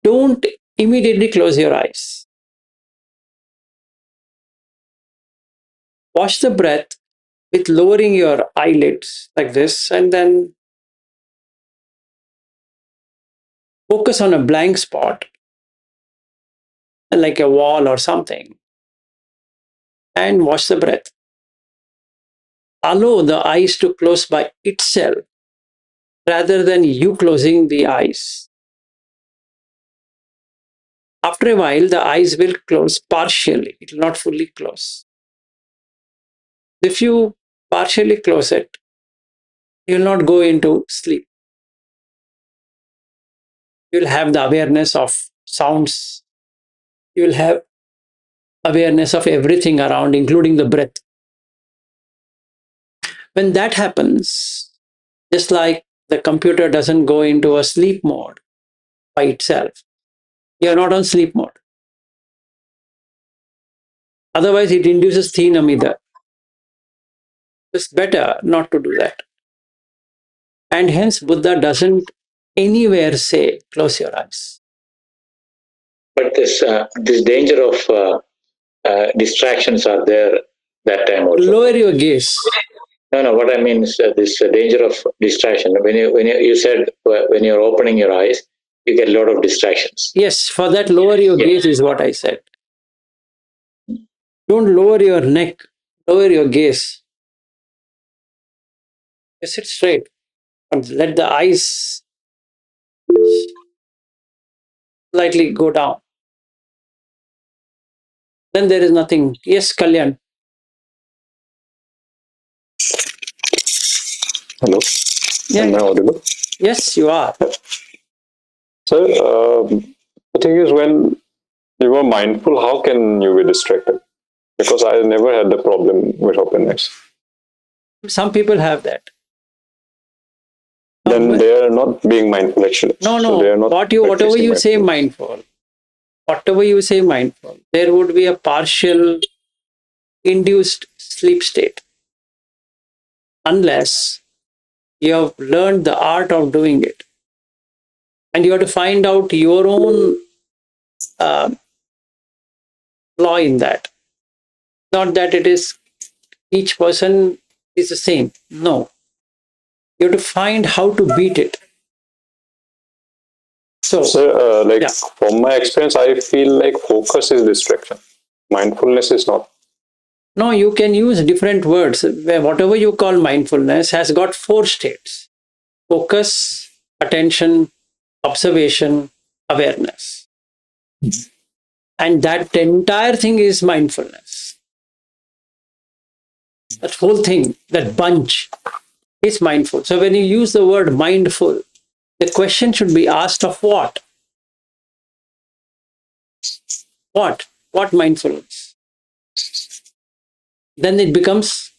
Don't immediately close your eyes. Watch the breath with lowering your eyelids like this, and then focus on a blank spot, like a wall or something, and watch the breath. Allow the eyes to close by itself rather than you closing the eyes. After a while, the eyes will close partially, it will not fully close. If you partially close it, you will not go into sleep. You will have the awareness of sounds, you will have awareness of everything around, including the breath. When that happens, just like the computer doesn't go into a sleep mode by itself, you're not on sleep mode. Otherwise, it induces thin amida. It's better not to do that. And hence, Buddha doesn't anywhere say, close your eyes. But this danger of distractions are there that time also. Lower your gaze. No. What I mean is this danger of distraction. When you said when you're opening your eyes, you get a lot of distractions. Yes, for that, lower your gaze is what I said. Don't lower your neck, lower your gaze. You sit straight and let the eyes slightly go down. Then there is nothing. Yes, Kalyan. Hello. Yeah. Am I audible? Yes, you are. So, the thing is, when you are mindful, how can you be distracted? Because I never had the problem with openness. Some people have that. Then they are not being mindful, actually. No. So they are not Whatever you say mindful. whatever you say mindful, there would be a partial induced sleep state. Unless you have learned the art of doing it. And you have to find out your own flaw in that. Not that it is each person is the same. No. You have to find how to beat it. So, from my experience, I feel like focus is distraction. Mindfulness is not. no, you can use different words. Whatever you call mindfulness has got 4 states: focus, attention, observation, awareness. And that entire thing is mindfulness. That whole thing, that bunch is mindful. So when you use the word mindful, the question should be asked of what? What? What mindfulness? Then it becomes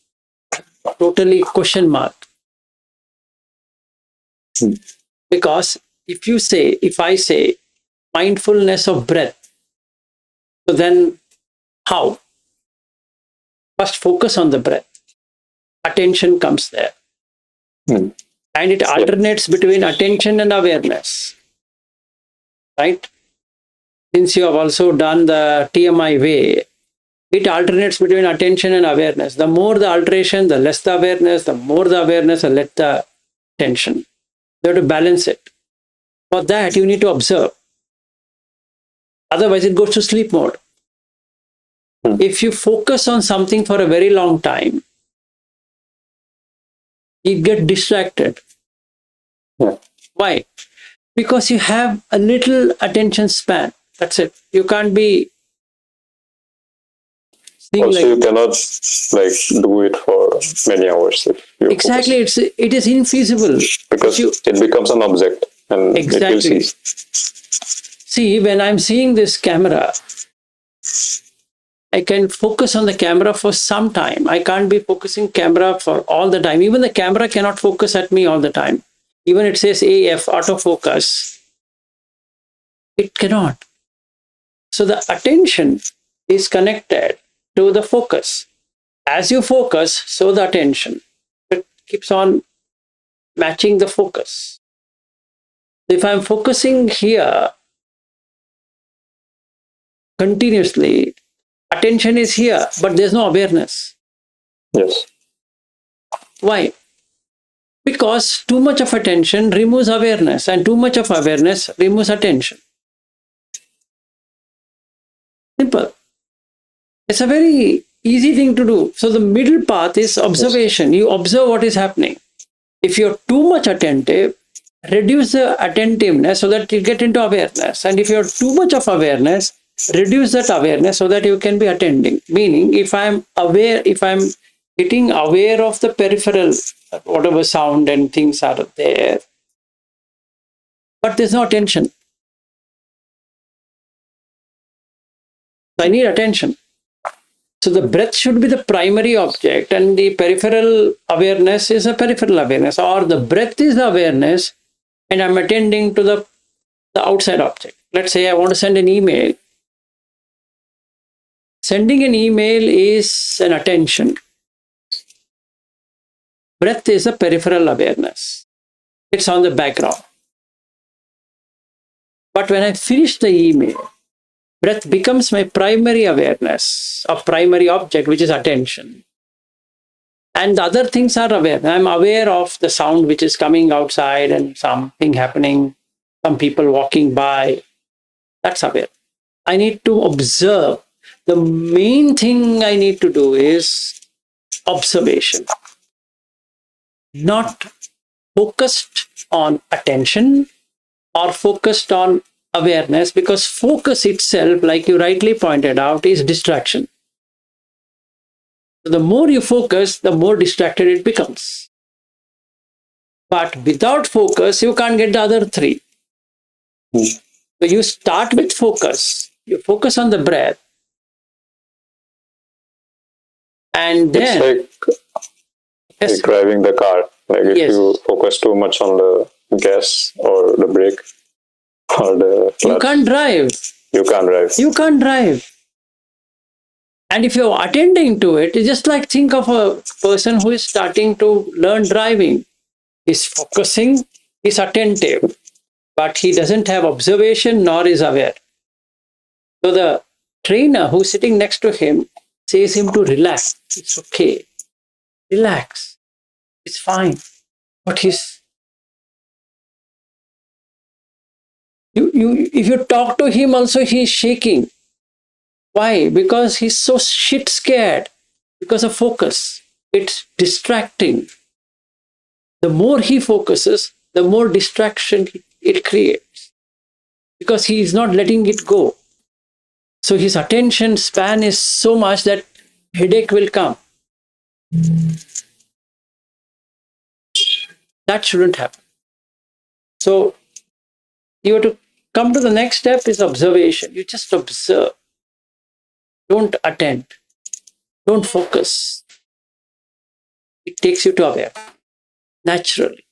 totally question mark. Because if I say mindfulness of breath, so then how? First focus on the breath. Attention comes there. And it alternates between attention and awareness. Right? Since you have also done the TMI way, it alternates between attention and awareness. The more the alteration, the less the awareness, the more the awareness, the less the attention. You have to balance it. For that, you need to observe. Otherwise, it goes to sleep mode. If you focus on something for a very long time, you get distracted. Yeah. Why? Because you have a little attention span. That's it. You can't be seeing Also, like you cannot like do it for many hours if you exactly. It is infeasible because you, it becomes an object and it will exactly. cease. See, when I'm seeing this camera, I can focus on the camera for some time. I can't be focusing camera for all the time. Even the camera cannot focus at me all the time. Even it says AF, autofocus, it cannot. So the attention is connected to the focus. As you focus, so the attention. It keeps on matching the focus. If I'm focusing here continuously, attention is here, but there's no awareness. Yes. Why? Because too much of attention removes awareness, and too much of awareness removes attention. Simple. It's a very easy thing to do. So the middle path is observation. You observe what is happening. If you're too much attentive, reduce the attentiveness so that you get into awareness. And if you're too much of awareness, reduce that awareness so that you can be attending. Meaning, if I'm aware, if I'm getting aware of the peripheral, whatever sound and things are there, but there's no attention. So I need attention. So the breath should be the primary object, and the peripheral awareness is a peripheral awareness, or the breath is the awareness, and I'm attending to the outside object. Let's say I want to send an email. Sending an email is an attention. Breath is a peripheral awareness. It's on the background. But when I finish the email, breath becomes my primary awareness of primary object, which is attention. And the other things are aware. I'm aware of the sound which is coming outside and something happening, some people walking by. That's aware. I need to observe. The main thing I need to do is observation, not focused on attention or focused on awareness, because focus itself, like you rightly pointed out, is distraction. So the more you focus, the more distracted it becomes. But without focus, you can't get the other three. So you start with focus. You focus on the breath. And then It's like driving the car. Like if Yes. you focus too much on the gas or the brake or the you clutch, can't drive. you can't drive. You can't drive. And if you're attending to it, it's just like think of a person who is starting to learn driving. He's focusing, he's attentive, but he doesn't have observation nor is aware. So the trainer who's sitting next to him says him to relax. It's okay. Relax. It's fine. But if you talk to him also, he's shaking. Why? Because he's so shit scared because of focus. It's distracting. The more he focuses, the more distraction it creates because he is not letting it go. So his attention span is so much that headache will come. That shouldn't happen. So you have to come to the next step is observation. You just observe. Don't attend. Don't focus. It takes you to aware naturally.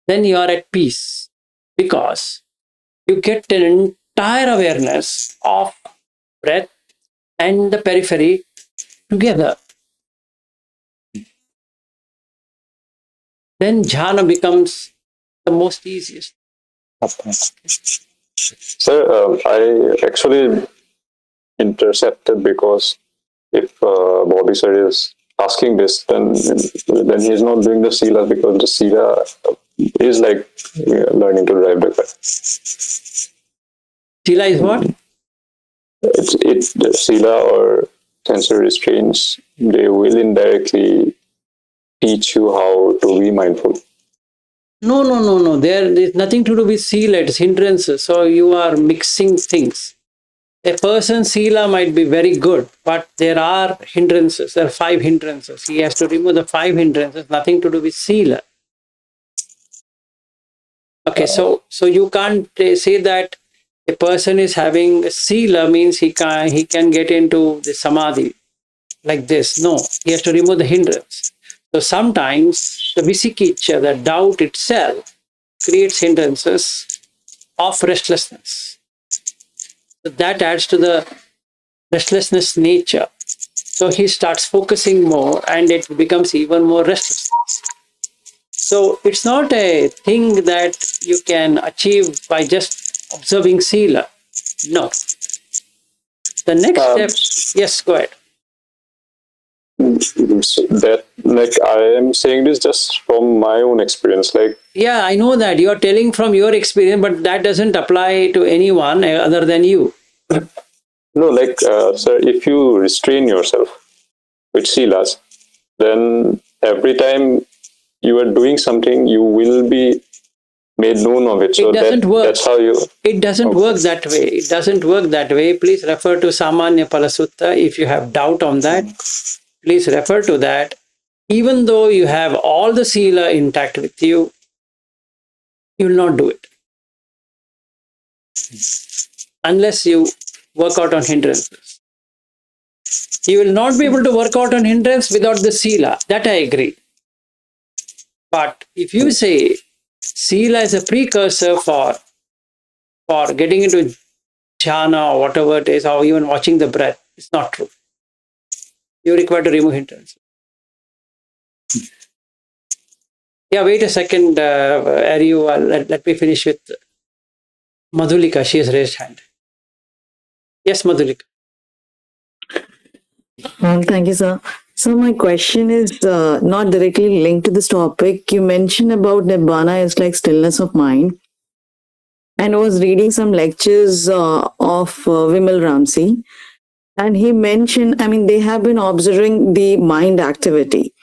Then you are at peace because you get an entire awareness of breath and the periphery together. Then jhana becomes the most easiest. So I actually intercepted because if Bobby sir is asking this, then he's not doing the sila because the sila is like learning to drive the car. Sila is what? the sila or sensory restraints, they will indirectly teach you how to be mindful. No. There is nothing to do with sila, it's hindrances. So you are mixing things. A person's sila might be very good, but there are hindrances. There are 5 hindrances. He has to remove the 5 hindrances, nothing to do with sila. Okay, so you can't say that a person is having a sila means he can get into the samadhi like this. No, he has to remove the hindrance. So sometimes the visikicha, the doubt itself, creates hindrances of restlessness. So that adds to the restlessness nature. So he starts focusing more and it becomes even more restless. So it's not a thing that you can achieve by just observing sila. No. The next Um, step, yes, go ahead. so that, like, I am saying this just from my own experience. Like, Yeah, I know that you're telling from your experience, but that doesn't apply to anyone other than you. no, like, sir, if you restrain yourself with silas, then every time you are doing something, you will be made known of it. So It doesn't work. that's how you. It doesn't Okay. work that way. It doesn't work that way. Please refer to Samanya Palasutta. If you have doubt on that, please refer to that. Even though you have all the sila intact with you, you will not do it unless you work out on hindrances. You will not be able to work out on hindrance without the sila. That I agree. But if you say sila is a precursor for getting into jhana or whatever it is, or even watching the breath, it's not true. You require to remove hindrance. Yeah, wait a second, Ariu. Let me finish with Madhulika. She has raised hand. Yes, Madhulika. Thank you, sir. So my question is not directly linked to this topic. You mentioned about Nibbana is like stillness of mind. And I was reading some lectures of Vimal Ramsey, and he mentioned, I mean, they have been observing the mind activity,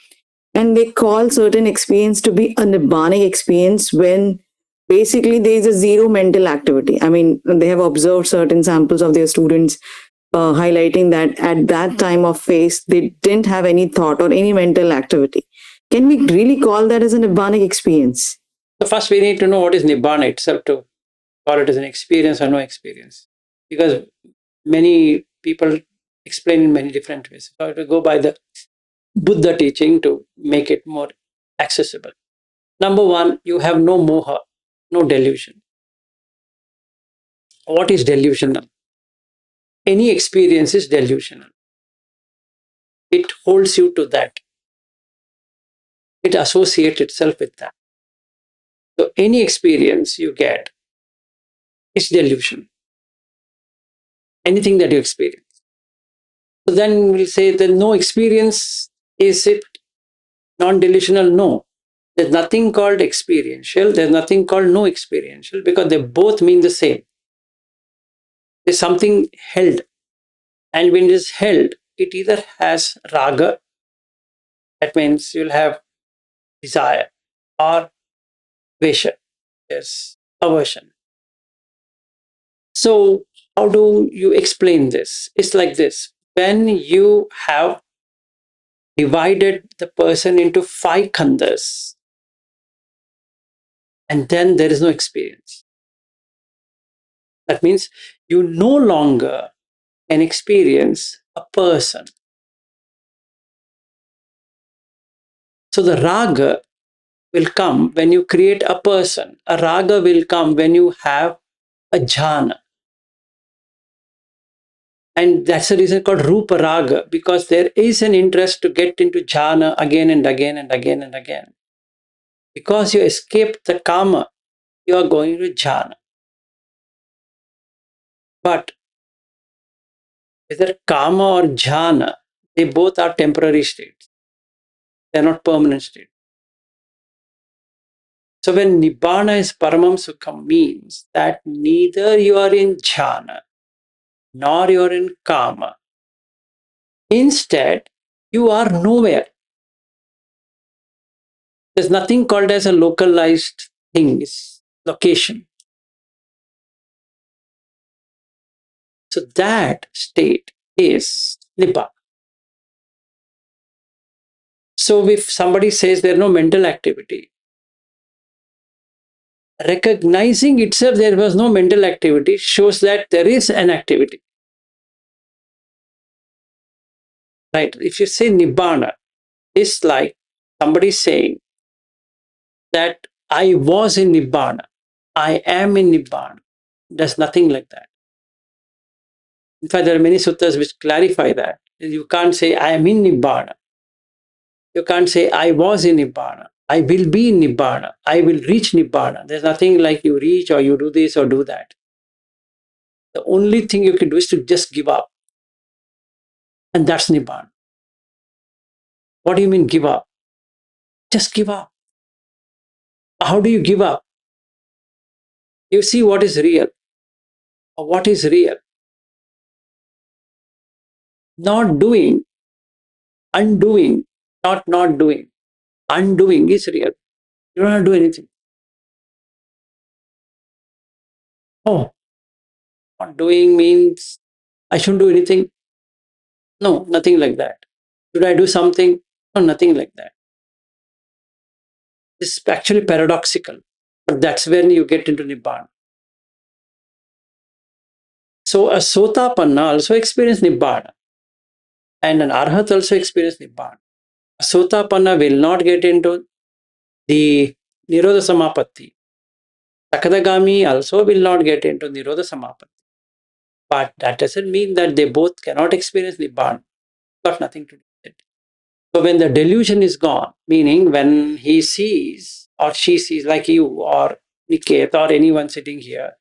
and they call certain experience to be a Nibbanic experience when basically there is a zero mental activity. I mean, they have observed certain samples of their students highlighting that at that time of phase, they didn't have any thought or any mental activity. Can we really call that as a Nibbanic experience? So first we need to know what is Nibbana itself to call it as an experience or no experience. Because many people explain in many different ways. So I have to go by the Buddha teaching to make it more accessible. Number one, you have no moha, no delusion. What is delusional? Any experience is delusional. It holds you to that. It associates itself with that. So any experience you get is delusion. Anything that you experience. So then we'll say that no experience is it non-delusional? No. There's nothing called experiential. There's nothing called no experiential because they both mean the same. There's something held. And when it is held, it either has raga, that means you'll have desire, or vesha, there's aversion. So how do you explain this? It's like this. When you have divided the person into 5 khandhas, and then there is no experience. That means you no longer can experience a person. So the raga will come when you create a person. A raga will come when you have a jhana. And that's the reason called rupa raga, because there is an interest to get into jhana again and again and again and again. Because you escaped the kama, you are going to jhana. But whether kama or jhana, they both are temporary states. They're not permanent states. So when Nibbana is Paramam Sukham means that neither you are in jhana, nor you're in karma. Instead, you are nowhere. There's nothing called as a localized thing, it's location. So that state is nibbana. So if somebody says there's no mental activity, recognizing itself there was no mental activity shows that there is an activity. Right? If you say nibbana, it's like somebody saying that I was in nibbana, I am in nibbana. There's nothing like that. In fact, there are many suttas which clarify that. You can't say I am in nibbana. You can't say I was in nibbana. I will be in nibbana. I will reach nibbana. There's nothing like you reach or you do this or do that. The only thing you can do is to just give up. And that's nibbana. What do you mean give up? Just give up. How do you give up? You see what is real. Or what is real? Not doing, undoing, not doing. Undoing is real. You don't have to do anything. Oh, not doing means I shouldn't do anything. No, nothing like that. Should I do something? No, nothing like that. It's actually paradoxical, but that's when you get into Nibbana. So a Sotapanna also experienced Nibbana, and an Arhat also experienced Nibbana. A Sotapanna will not get into the Nirodha Samapatti. Sakadagami also will not get into Nirodha Samapatti. But that doesn't mean that they both cannot experience Nibbana. Got nothing to do with it. So when the delusion is gone, meaning when he sees or she sees, like you or Niket or anyone sitting here,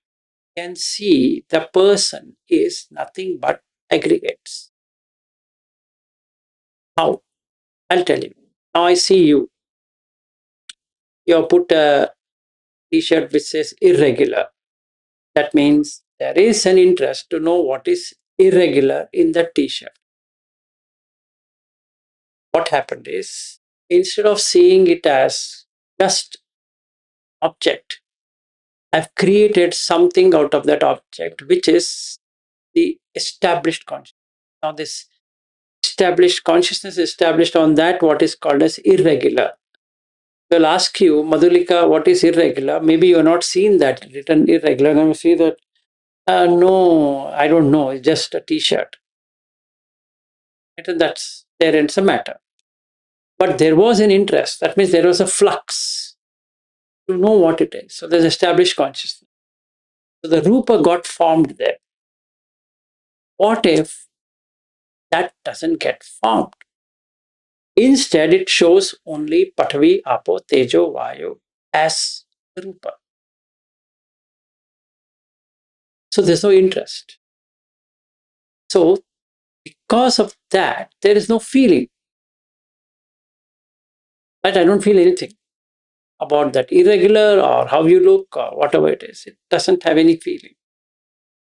can see the person is nothing but aggregates. How? I'll tell you. Now I see you. You have put a t-shirt which says irregular. That means there is an interest to know what is irregular in that t-shirt. What happened is, instead of seeing it as just object, I've created something out of that object, which is the established consciousness. Now, this established consciousness is established on that what is called as irregular. They'll ask you, Madhulika, what is irregular? Maybe you're not seen that written irregular. And you see that, no, I don't know, it's just a t-shirt. And that's there ends the matter. But there was an interest. That means there was a flux to know what it is. So there's established consciousness. So the Rupa got formed there. What if that doesn't get formed? Instead, it shows only Pathavi, Apo, Tejo, Vayu as Rupa. So there's no interest. So because of that, there is no feeling. Right? I don't feel anything about that irregular or how you look or whatever it is. It doesn't have any feeling.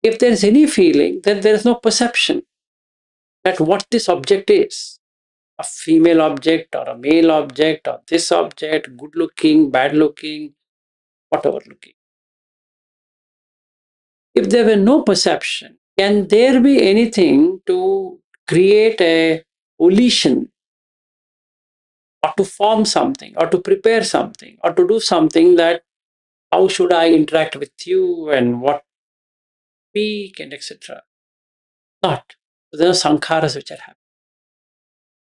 If there is any feeling, then there is no perception that what this object is. A female object or a male object or this object, good looking, bad looking, whatever looking. If there were no perception, can there be anything to create a volition or to form something or to prepare something or to do something that how should I interact with you and what speak and etc. Not. There are sankharas which are happening.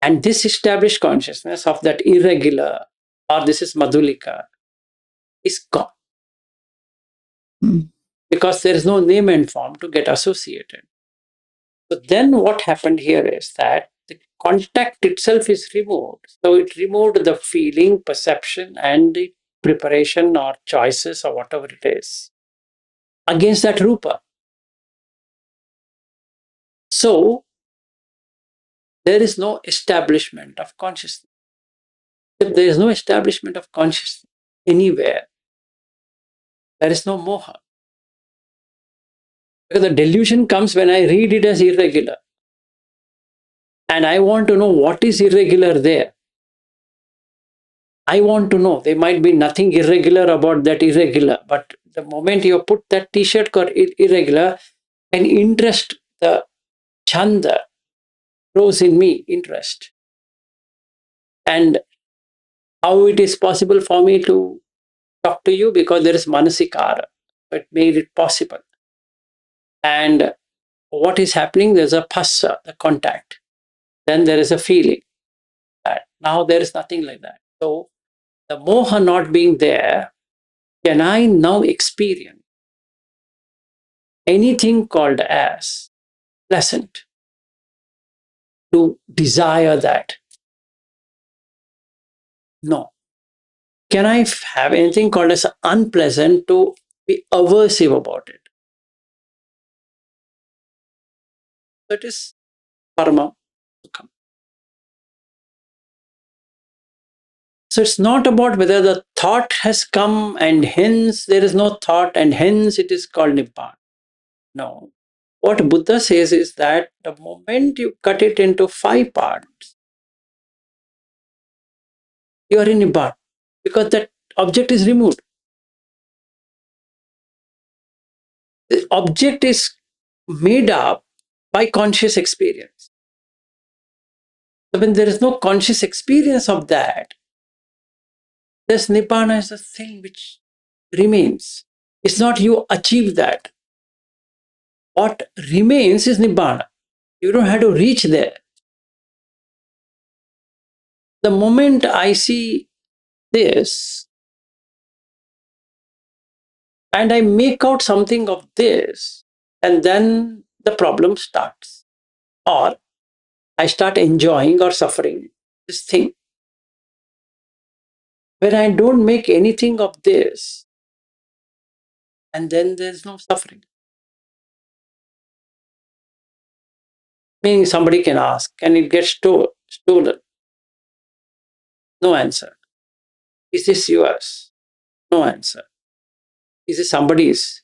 And this established consciousness of that irregular or this is Madhulika is gone. Because there is no name and form to get associated. So then what happened here is that the contact itself is removed. So it removed the feeling, perception, and the preparation or choices or whatever it is against that rupa. So there is no establishment of consciousness. If there is no establishment of consciousness anywhere, there is no moha. Because the delusion comes when I read it as irregular. And I want to know what is irregular there. I want to know. There might be nothing irregular about that irregular. But the moment you put that t-shirt called irregular, and interest, the chanda grows in me, interest. And how it is possible for me to talk to you? Because there is manasikara. It made it possible. And what is happening? There's a phassa, the contact. Then there is a feeling. That now there is nothing like that. So the moha not being there, can I now experience anything called as pleasant, to desire that? No. Can I have anything called as unpleasant to be aversive about it? That is karma. So it's not about whether the thought has come and hence there is no thought and hence it is called Nibbana. No. What Buddha says is that the moment you cut it into 5 parts, you are in Nibbana because that object is removed. The object is made up by conscious experience. So when there is no conscious experience of that, this Nibbana is a thing which remains. It's not you achieve that. What remains is Nibbana. You don't have to reach there. The moment I see this and I make out something of this, and then the problem starts. Or I start enjoying or suffering this thing. When I don't make anything of this, and then there's no suffering. Meaning somebody can ask, can it get stolen? No answer. Is this yours? No answer. Is it somebody's?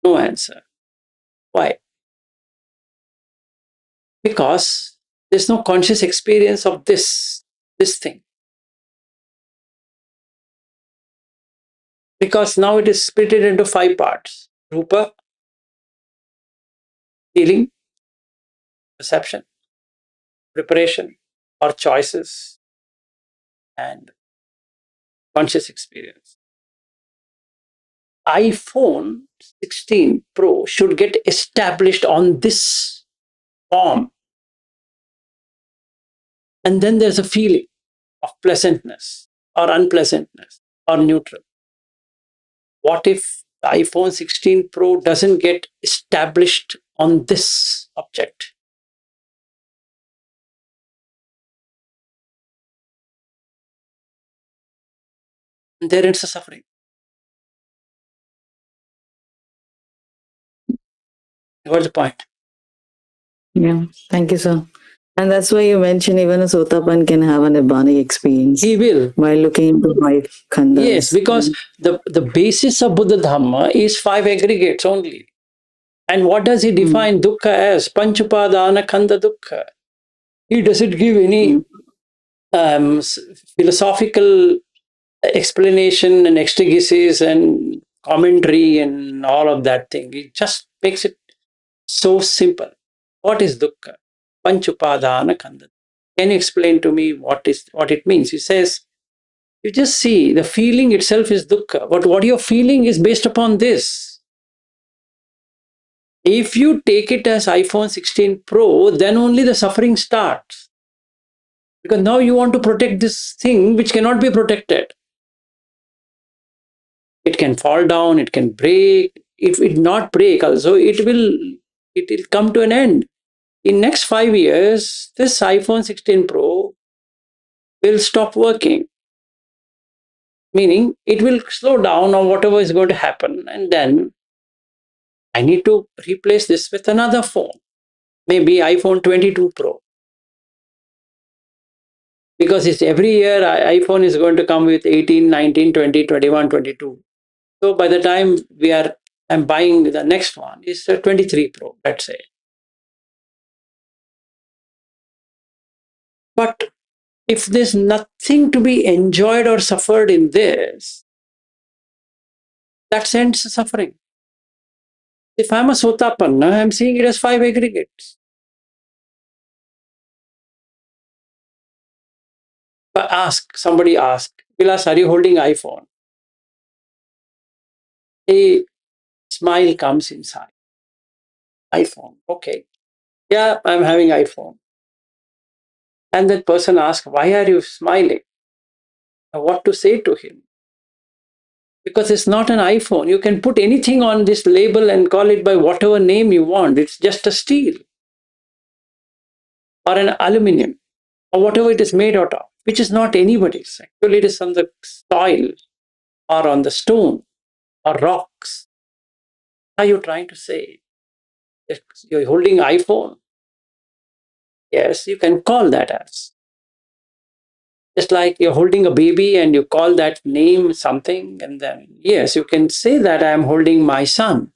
No answer. Why? Because there's no conscious experience of this thing. Because now it is split into 5 parts. Rupa, feeling, perception, preparation or choices, and conscious experience. iPhone 16 Pro should get established on this form. And then there's a feeling of pleasantness or unpleasantness or neutral. What if the iPhone 16 Pro doesn't get established on this object? And there is a suffering. What's the point? Yeah, thank you, sir. And that's why you mentioned even a Sotapan can have an Nibbana experience He will. while looking into 5 khandas. Yes, because the basis of Buddha Dhamma is 5 aggregates only. And what does he define dukkha as? Panchupadana khanda dukkha. He doesn't give any philosophical explanation and exegesis and commentary and all of that thing. He just makes it so simple. What is dukkha? Panchupadana khanda. Can you explain to me what it means? He says, you just see the feeling itself is dukkha, but what you're feeling is based upon this. If you take it as iPhone 16 Pro, then only the suffering starts. Because now you want to protect this thing which cannot be protected. It can fall down, it can break. If it not break also, it will come to an end. In next 5 years, this iPhone 16 Pro will stop working. Meaning it will slow down or whatever is going to happen. And then I need to replace this with another phone. Maybe iPhone 22 Pro. Because it's every year iPhone is going to come with 18, 19, 20, 21, 22. So by the time we are I'm buying the next one is a 23 Pro, let's say. But if there's nothing to be enjoyed or suffered in this, that ends suffering. If I'm a Sotapanna, I'm seeing it as 5 aggregates. But somebody ask, Vilas, are you holding iPhone? A smile comes inside. iPhone, okay. Yeah, I'm having iPhone. And that person asks, why are you smiling? What to say to him? Because it's not an iPhone. You can put anything on this label and call it by whatever name you want. It's just a steel or an aluminum or whatever it is made out of, which is not anybody's. Actually, it is on the soil or on the stone or rocks. What are you trying to say? You're holding iPhone? Yes, you can call that as. Just like you're holding a baby and you call that name something, and then, yes, you can say that I am holding my son,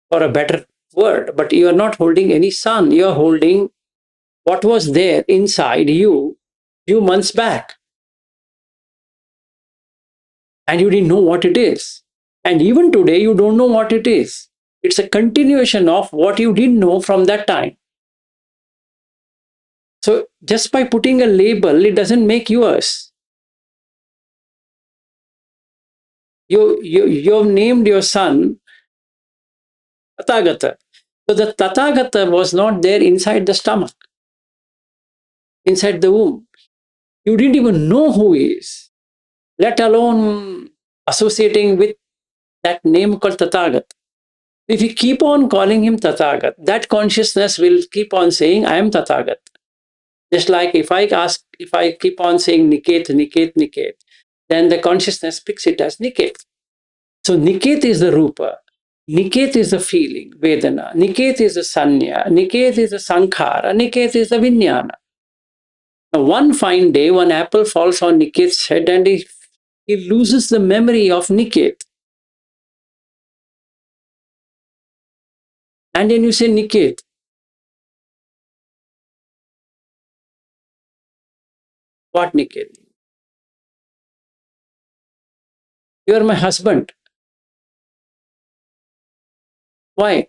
for a better word, but you are not holding any son. You are holding what was there inside you few months back. And you didn't know what it is. And even today, you don't know what it is. It's a continuation of what you didn't know from that time. So just by putting a label, it doesn't make yours. You've named your son Tathagata. So the Tathagata was not there inside the stomach, inside the womb. You didn't even know who he is, let alone associating with that name called Tathagat. If you keep on calling him Tathagat, that consciousness will keep on saying, I am Tathagat. Just like if I keep on saying Niket, Niket, Niket, then the consciousness picks it as Niket. So Niket is the Rupa. Niket is the feeling, Vedana. Niket is the Sanya. Niket is the Sankhara. Niket is the Vijnana. Now, one fine day, one apple falls on Niket's head and he loses the memory of Niket. And then you say Niket. What Niket? You are my husband. Why?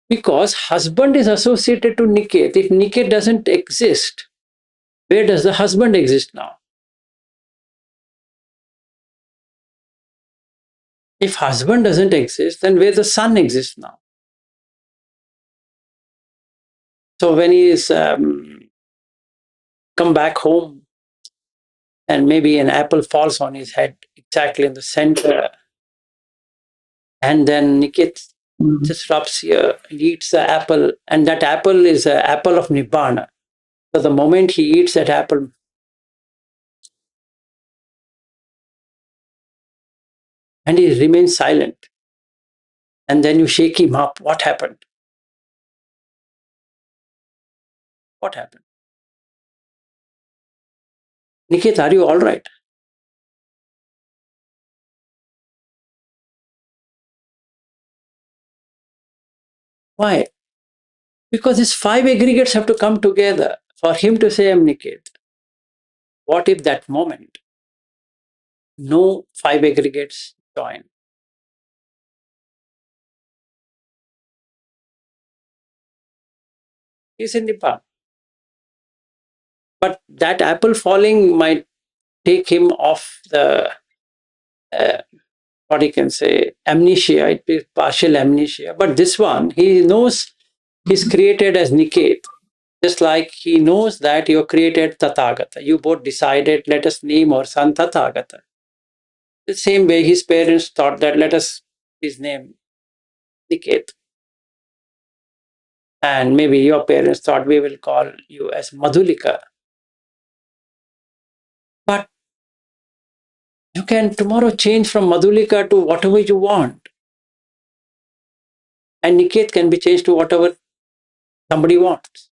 Because husband is associated to Niket. If Niket doesn't exist, where does the husband exist now? If husband doesn't exist, then where the son exists now? So when he is come back home and maybe an apple falls on his head exactly in the center, and then Niket just rubs here and eats the apple, and that apple is an apple of Nibbana. So the moment he eats that apple, and he remains silent, and then you shake him up, what happened? What happened? Niket, are you all right? Why? Because these 5 aggregates have to come together for him to say, I'm Niket. What if that moment, no 5 aggregates join? He's in Nibbana. But that apple falling might take him off the, what you can say, amnesia, it be partial amnesia. But this one, he knows he's created as Niket. Just like he knows that you created Tathagata. You both decided, let us name our son Tathagata. The same way his parents thought that let us his name Niket. And maybe your parents thought we will call you as Madhulika. But you can tomorrow change from Madhulika to whatever you want. And Niket can be changed to whatever somebody wants.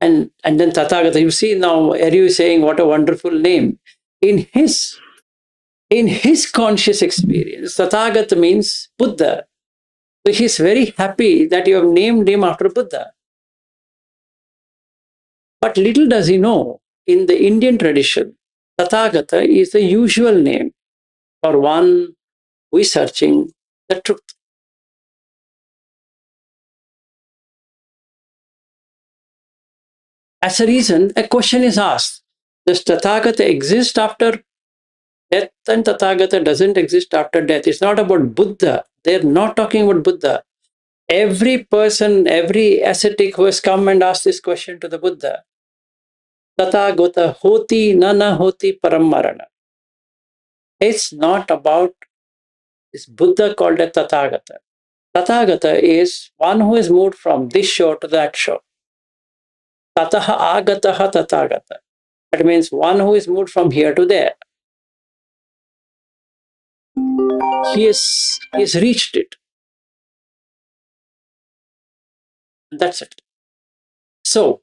And then Tathagata, you see now, Ariu is saying what a wonderful name. In his conscious experience, Tathagata means Buddha. So he's very happy that you have named him after Buddha. But little does he know, in the Indian tradition, Tathagata is the usual name for one who is searching the truth. As a reason, a question is asked: does Tathagata exist after death? And Tathagata doesn't exist after death. It's not about Buddha. They're not talking about Buddha. Every person, every ascetic who has come and asked this question to the Buddha, Tathagata hoti nana hoti paramarana. It's not about this Buddha called a Tathagata. Tathagata is one who has moved from this shore to that shore. Tataha agataha Tathagata. That means one who is moved from here to there. He has reached it. That's it. So,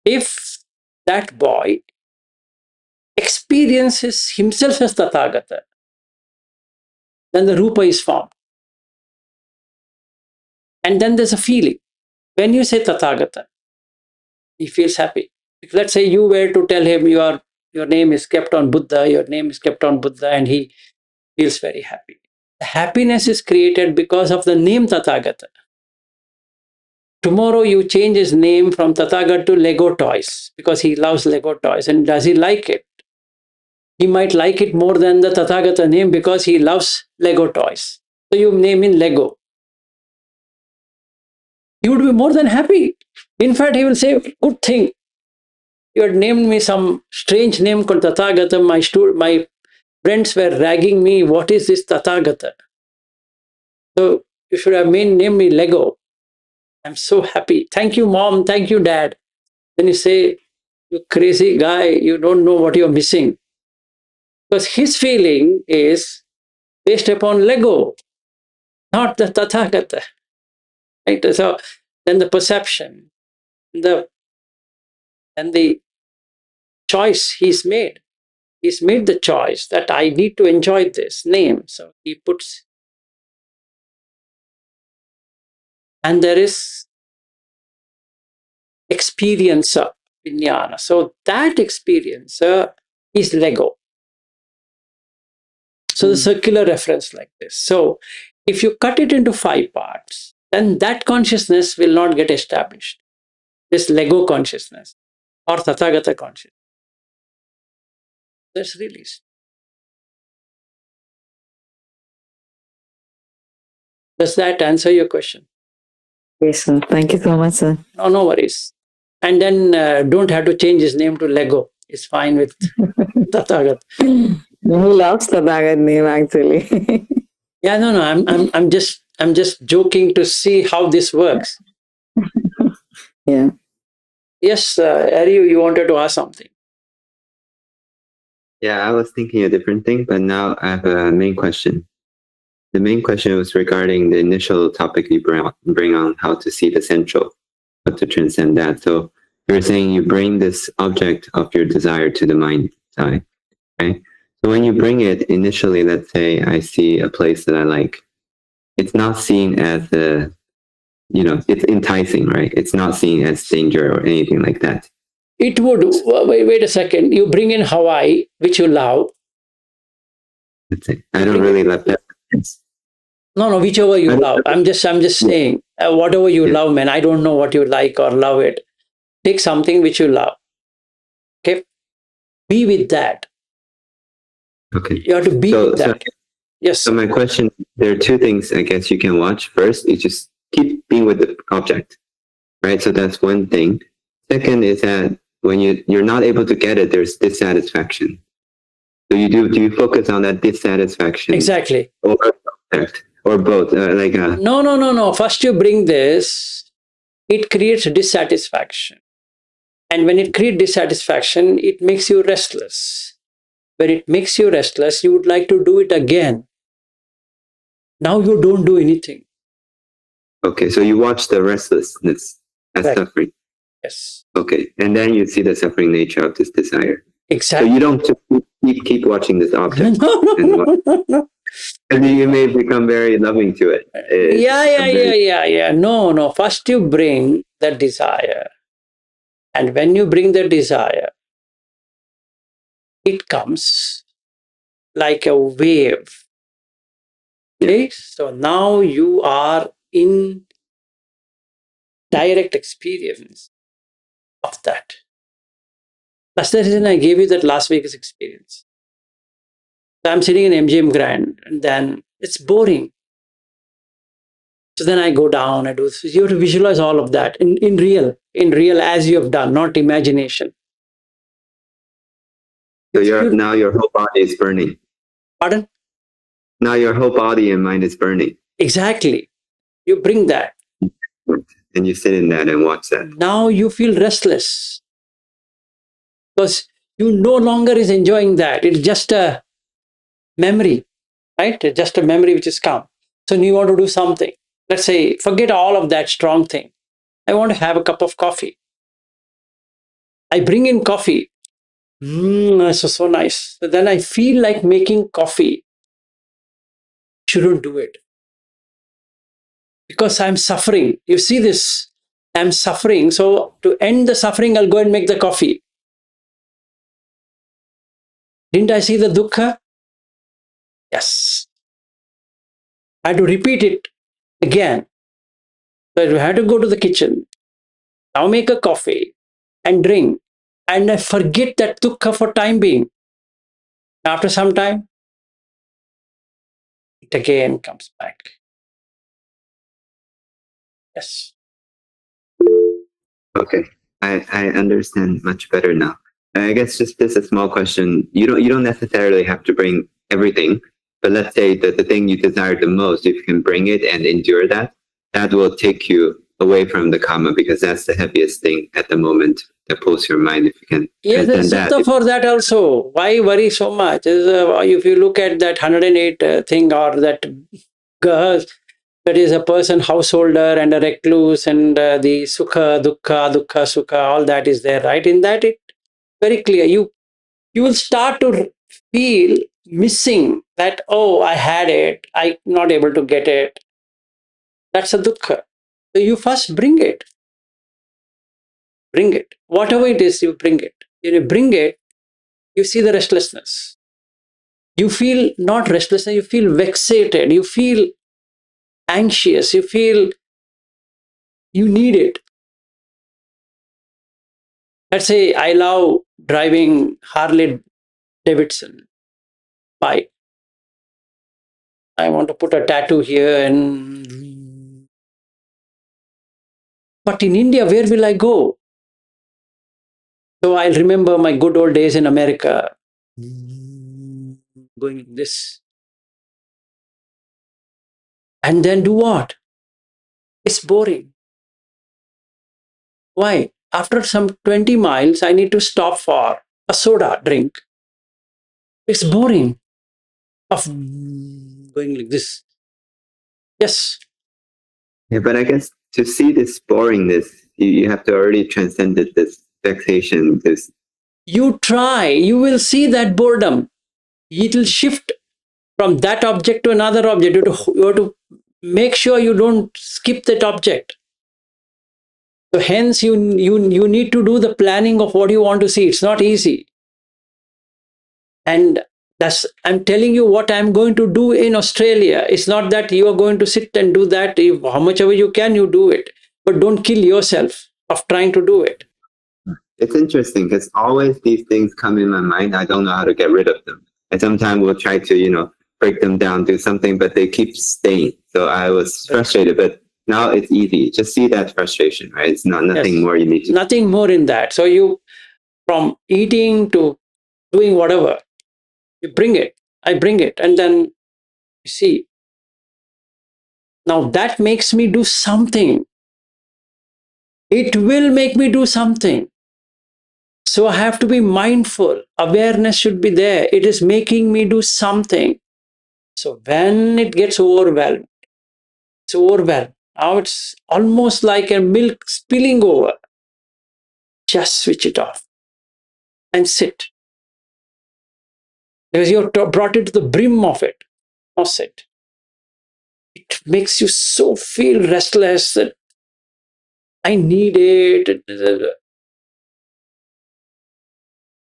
if that boy experiences himself as Tathagata, then the Rupa is formed. And then there's a feeling. When you say Tathagata, he feels happy. If let's say you were to tell him your name is kept on Buddha, your name is kept on Buddha, and he feels very happy. The happiness is created because of the name Tathagata. Tomorrow you change his name from Tathagata to Lego toys because he loves Lego toys. And does he like it? He might like it more than the Tathagata name because he loves Lego toys. So you name him Lego. He would be more than happy. In fact, he will say, good thing. You had named me some strange name called Tathagata. My friends were ragging me. What is this Tathagata? So you should have named me Lego. I'm so happy. Thank you, mom. Thank you, dad. Then you say, you crazy guy, you don't know what you're missing. Because his feeling is based upon Lego, not the Tathagata. Right? So then the perception, and the choice he's made the choice that I need to enjoy this name. So he puts, and there is experiencer in jhana. So that experiencer is Lego. So the circular reference like this. So if you cut it into 5 parts, then that consciousness will not get established. This Lego consciousness or Tathagata consciousness. That's released. Does that answer your question? Yes, sir. Thank you so much, sir. No worries. And then don't have to change his name to Lego. It's fine with Tathagata. He loves the Tathagata name actually. Yeah, no. I'm just joking to see how this works. Yeah. Yes, Ari, you wanted to ask something. Yeah, I was thinking a different thing, but now I have a main question. The main question was regarding the initial topic you bring on how to see the central, how to transcend that. So you were saying you bring this object of your desire to the mind side, right? So when you bring it initially, let's say I see a place that I like, it's not seen as a, it's enticing, right? It's not seen as danger or anything like that. It would. Wait a second. You bring in Hawaii, which you love. That's it. I don't really love that. No, whichever you love. I'm just saying, whatever you love, man. I don't know what you like or love it. Take something which you love. Okay, be with that. Okay. You have to be with that. Yes. So my question, there are 2 things I guess you can watch. First, you just keep being with the object, right? So that's one thing. Second is that when you're not able to get it, there's dissatisfaction. So do you focus on that dissatisfaction? Exactly. Or both? No. First you bring this, it creates dissatisfaction. And when it creates dissatisfaction, it makes you restless. When it makes you restless, you would like to do it again. Now you don't do anything. Okay, so you watch the restlessness as suffering. Yes. Okay, and then you see the suffering nature of this desire. Exactly. So you don't just keep watching this object. No. And then you may become very loving to it. Yeah. No. First you bring the desire. And when you bring the desire, it comes like a wave. Okay? So now you are in direct experience of that. That's the reason I gave you that Las Vegas experience. So I'm sitting in MGM Grand, and then it's boring. So then I go down, I do. You have to visualize all of that in real as you have done, not imagination. So now your whole body is burning. Pardon? Now your whole body and mind is burning. Exactly. You bring that. And you sit in that and watch that. Now you feel restless because you no longer is enjoying that. It's just a memory, right? It's just a memory which is come. So you want to do something. Let's say, forget all of that strong thing. I want to have a cup of coffee. I bring in coffee. So nice. So then I feel like making coffee. Shouldn't do it because I'm suffering. You see this? I'm suffering. So to end the suffering, I'll go and make the coffee. Didn't I see the dukkha? Yes. I had to repeat it again. So I had to go to the kitchen, now make a coffee and drink. And I forget that dukkha for time being. After some time, it again comes back. Yes. Okay. I understand much better now. I guess just a small question. You don't necessarily have to bring everything, but let's say that the thing you desire the most, if you can bring it and endure that, that will take you away from the karma because that's the heaviest thing at the moment that pulls your mind. If you can Yes, there's transcend sutta for that also. Why worry so much? If you look at that 108 thing or that girl, that is a person, householder and a recluse, and the sukha, dukkha, sukha, all that is there, right? In that, it very clear. You will start to feel missing that, oh, I had it, I'm not able to get it. That's a dukkha. So you first bring it. Bring it. Whatever it is, you bring it. When you bring it, you see the restlessness. You feel not restlessness, you feel vexated, you feel anxious, you feel you need it. Let's say I love driving Harley Davidson bike. I want to put a tattoo here, and but in India, where will I go? So I'll remember my good old days in America. Going this. And then do what? It's boring. Why? After some 20 miles, I need to stop for a soda drink. It's boring of going like this. Yes. Yeah, but I guess to see this boringness, you have to already transcended this vexation, this. You try, you will see that boredom. It will shift from that object to another object. You have to make sure you don't skip that object. So hence you need to do the planning of what you want to see. It's not easy. And that's, I'm telling you what I'm going to do in Australia. It's not that you are going to sit and do that. How much ever you can, you do it. But don't kill yourself of trying to do it. It's interesting because always these things come in my mind. I don't know how to get rid of them. And sometimes we'll try to, break them down, do something, but they keep staying. So I was frustrated, but now it's easy. Just see that frustration, right? It's nothing Yes. more you need to. Nothing more in that. So you, from eating to doing whatever, you bring it. I bring it. And then you see, now that makes me do something. It will make me do something. So I have to be mindful. Awareness should be there. It is making me do something. So when it gets overwhelmed, it's overwhelmed. Now it's almost like a milk spilling over. Just switch it off and sit. Because you've brought it to the brim of it. it. It makes you so feel restless that I need it.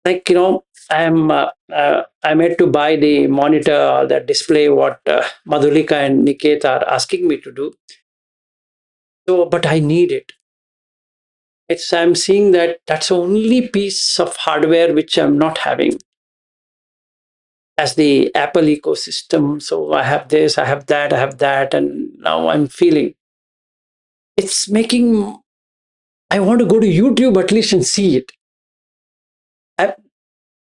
Like, I'm had to buy the monitor that display what Madhulika and Niket are asking me to do. So, but I need it. I'm seeing that that's the only piece of hardware which I'm not having as the Apple ecosystem. So I have this, I have that, and now I'm feeling it's making. I want to go to YouTube at least and see it.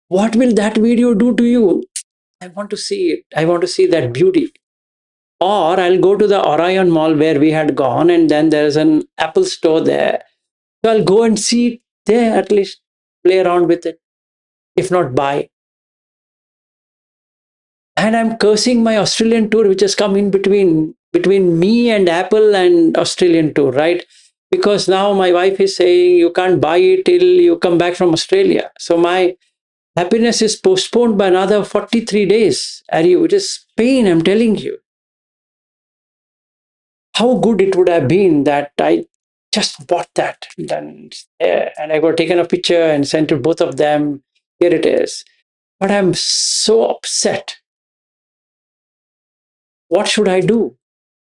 What will that video do to you? I want to see it. I want to see that beauty. Or I'll go to the Orion Mall where we had gone, and then there's an Apple store there. So I'll go and see it there, at least play around with it, if not buy. And I'm cursing my Australian tour, which has come in between me and Apple and Australian tour, right? Because now my wife is saying you can't buy it till you come back from Australia. So my happiness is postponed by another 43 days. It is pain, I'm telling you. How good it would have been that I just bought that. And I got taken a picture and sent to both of them. Here it is. But I'm so upset. What should I do?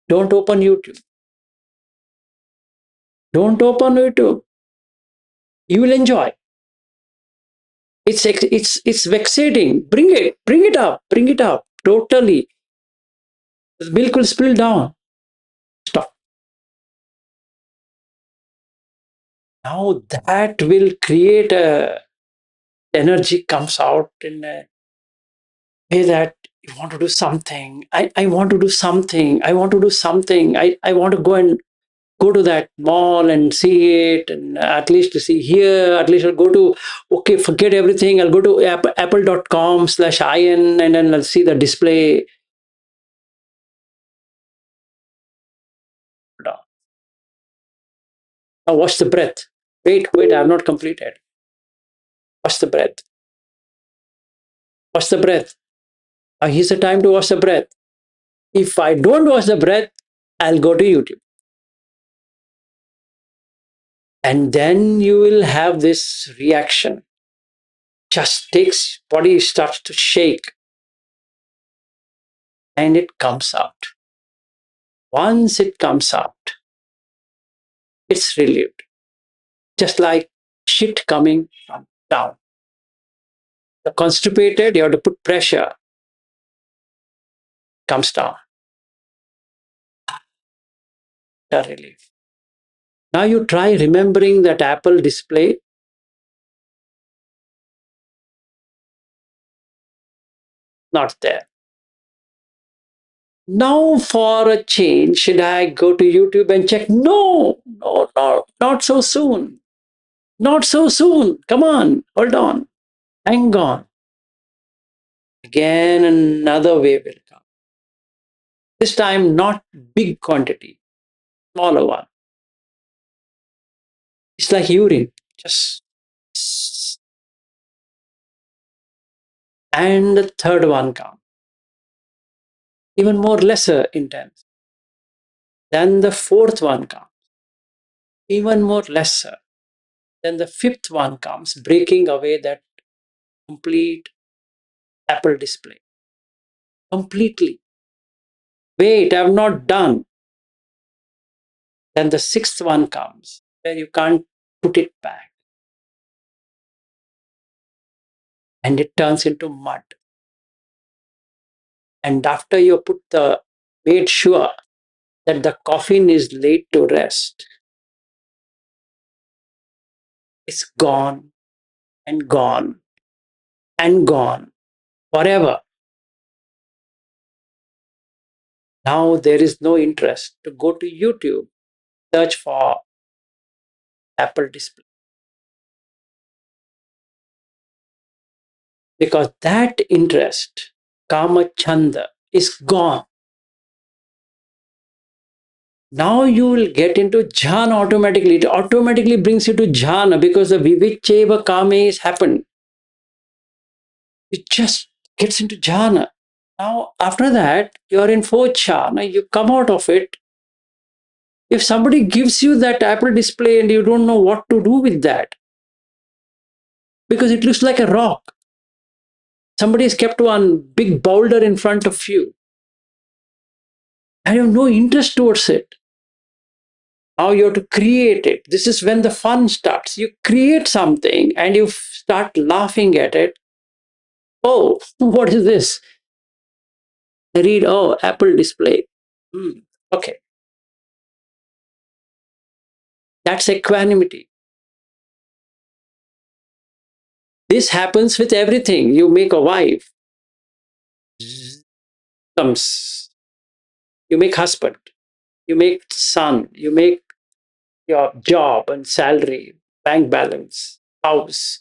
Don't open YouTube. Don't open YouTube. You will enjoy. It's vexating. Bring it up. Totally. The milk will spill down. Stop. Now that will create a energy comes out in a way that you want to do something. I want to do something. I want to do something. I want to go to that mall and see it, and at least to see here. At least I'll go to, okay, forget everything. I'll go to apple.com/in and then I'll see the display. Now watch the breath. Wait, I have not completed. Watch the breath. Watch the breath. Here's the time to watch the breath. If I don't watch the breath, I'll go to YouTube. And then you will have this reaction. Just takes, body starts to shake and it comes out. Once it comes out, it's relieved. Just like shit coming from down. You're constipated, you have to put pressure, comes down. The relief. Now you try remembering that Apple display. Not there. Now for a change, should I go to YouTube and check? No, not so soon. Not so soon. Come on, hold on. Hang on. Again, another wave will come. This time, not big quantity, smaller one. It's like urine. Just. And the third one comes. Even more lesser intense. Then the fourth one comes. Even more lesser. Then the fifth one comes, breaking away that complete Apple display. Completely. Wait, I'm not done. Then the sixth one comes, where you can't put it back. And it turns into mud. And after you made sure that the coffin is laid to rest, it's gone and gone and gone forever. Now there is no interest to go to YouTube, search for Apple display. Because that interest, kama chanda, is gone. Now you will get into jhana automatically. It automatically brings you to jhana because the vivicheva kame is happened. It just gets into jhana. Now, after that, you're in fourth jhana, you come out of it. If somebody gives you that Apple display and you don't know what to do with that, because it looks like a rock, somebody has kept one big boulder in front of you, and you have no interest towards it. Now you have to create it. This is when the fun starts. You create something and you start laughing at it. Oh, what is this? I read, oh, Apple display. Okay. That's equanimity. This happens with everything. You make a wife, comes. You make husband. You make son. You make your job and salary, bank balance, house,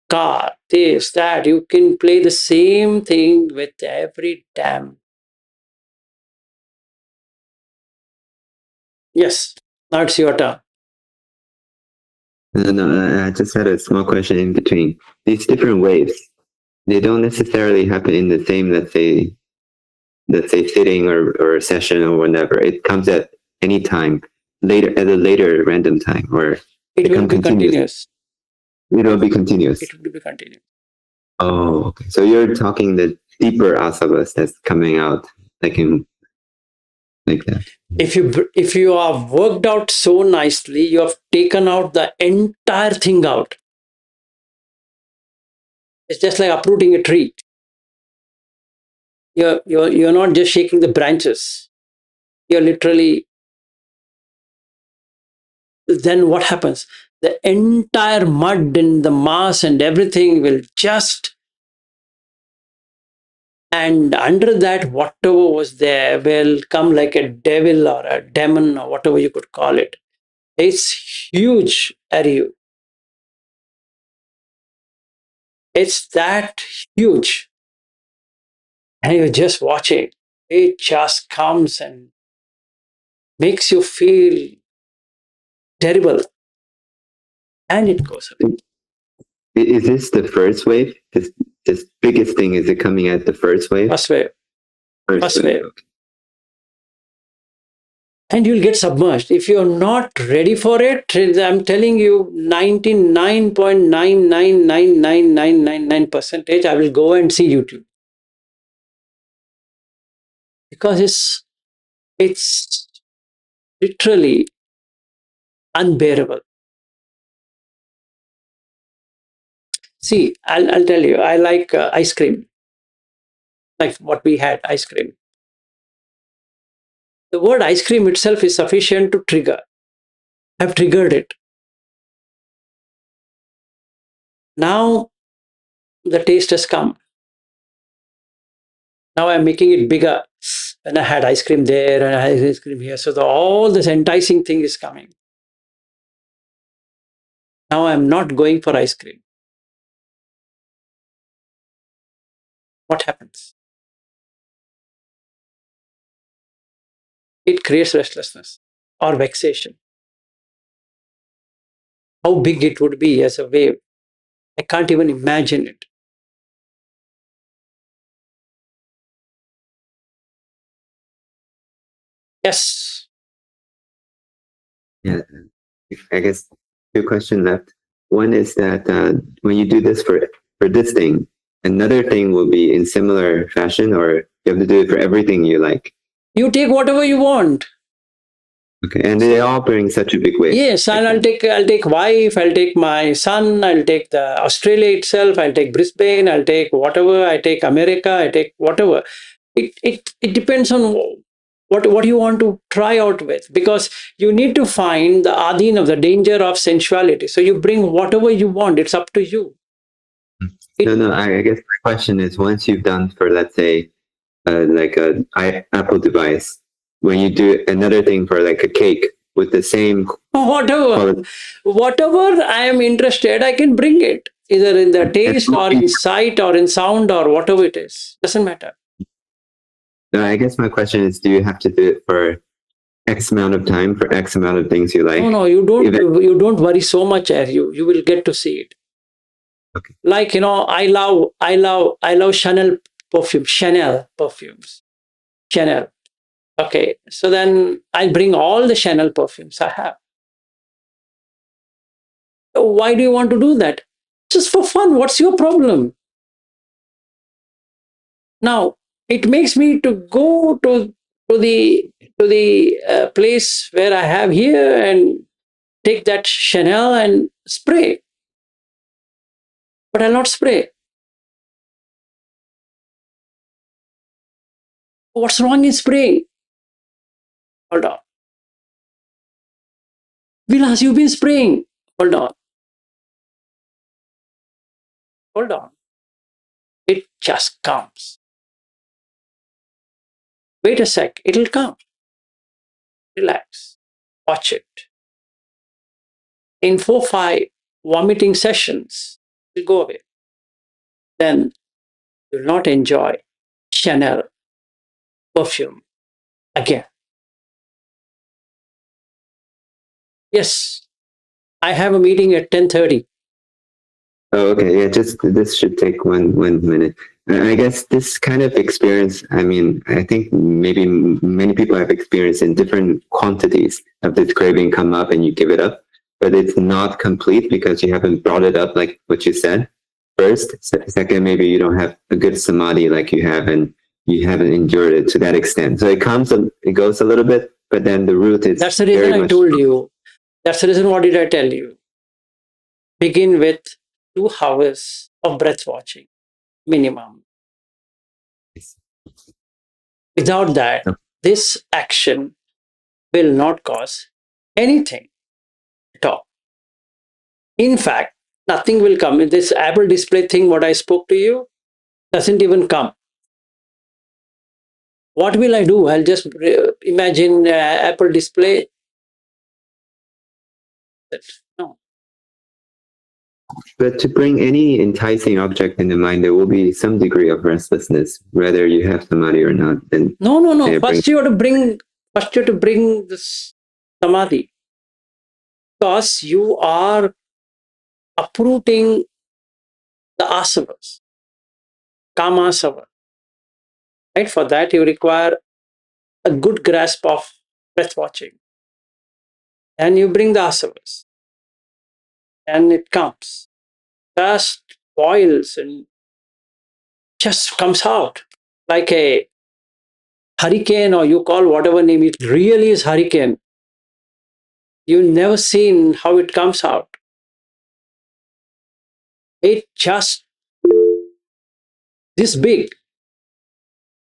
car, this, that. You can play the same thing with every damn. Yes, now it's your turn. No, I just had a small question in between. These different waves, they don't necessarily happen in the same, let's say sitting or session or whatever. It comes at any time, later at a later random time, or It will be continuous. It will be continuous. It will be continuous. Oh, okay. So you're talking the deeper asavas that's coming out, like that. If you are worked out so nicely, you have taken out the entire thing out. It's just like uprooting a tree. You're not just shaking the branches. You're literally. Then what happens? The entire mud and the mass and everything will just. And under that, whatever was there will come like a devil or a demon or whatever you could call it. It's huge at you. It's that huge. And you're just watching. It just comes and makes you feel terrible. And it goes away. Is this the first wave? This biggest thing, is it coming at the first wave? First wave. First wave. Okay. And you'll get submerged. If you're not ready for it, I'm telling you 99.9999999% I will go and see YouTube. Because it's literally unbearable. See, I'll tell you, I like ice cream. Like what we had, ice cream. The word ice cream itself is sufficient to trigger. I've triggered it. Now the taste has come. Now I'm making it bigger. And I had ice cream there and I had ice cream here. So all this enticing thing is coming. Now I'm not going for ice cream. What happens? It creates restlessness or vexation. How big it would be as a wave. I can't even imagine it. Yes. Yeah, I guess two questions left. One is that when you do this for this thing, another thing will be in similar fashion, or you have to do it for everything you like. You take whatever you want. Okay, and they all bring such a big wave. Yes, and I'll take wife, I'll take my son, I'll take the Australia itself, I'll take Brisbane, I'll take whatever, I take America, I take whatever. It depends on what you want to try out with, because you need to find the adin of the danger of sensuality. So you bring whatever you want, it's up to you. No, I guess my question is, once you've done for, let's say, like a Apple device, when you do another thing for like a cake with the same whatever I am interested, I can bring it either in the taste or in sight or in sound or whatever it is. Doesn't matter. No, I guess my question is, do you have to do it for X amount of time for X amount of things you like? No, you don't. You don't worry so much as you will get to see it. Okay. Like I love Chanel perfume, Chanel perfumes. Chanel. Okay, so then I bring all the Chanel perfumes I have. Why do you want to do that? Just for fun. What's your problem? Now, it makes me to go to the place where I have here and take that Chanel and spray. But I'll not spray. What's wrong in spraying? Hold on. Vilas, you've been spraying. Hold on. Hold on. It just comes. Wait a sec. It'll come. Relax. Watch it. In 4-5 vomiting sessions, it'll go away. Then you'll not enjoy Chanel perfume again. Yes, I have a meeting at 10:30. Oh, okay. Yeah, just this should take one minute. I guess this kind of experience, I mean, I think maybe many people have experienced in different quantities of this craving come up and you give it up, but it's not complete because you haven't brought it up like what you said first. Second, maybe you don't have a good samadhi like you have and you haven't endured it to that extent. So it goes a little bit, but then the root is That's the reason I told you. That's the reason. What did I tell you? Begin with 2 hours of breath watching, minimum. Without that, this action will not cause anything at all. In fact, nothing will come. This Apple display thing, what I spoke to you, doesn't even come. What will I do? I'll just imagine Apple display. No. But to bring any enticing object in the mind, there will be some degree of restlessness, whether you have samadhi or not. Then No. First you have to bring this samadhi. Because you are uprooting the asavas, kama asava. Right? For that, you require a good grasp of breath watching. And you bring the asavas. And it comes. Just boils and just comes out like a hurricane, or you call whatever name it really is hurricane. You've never seen how it comes out. It just this big.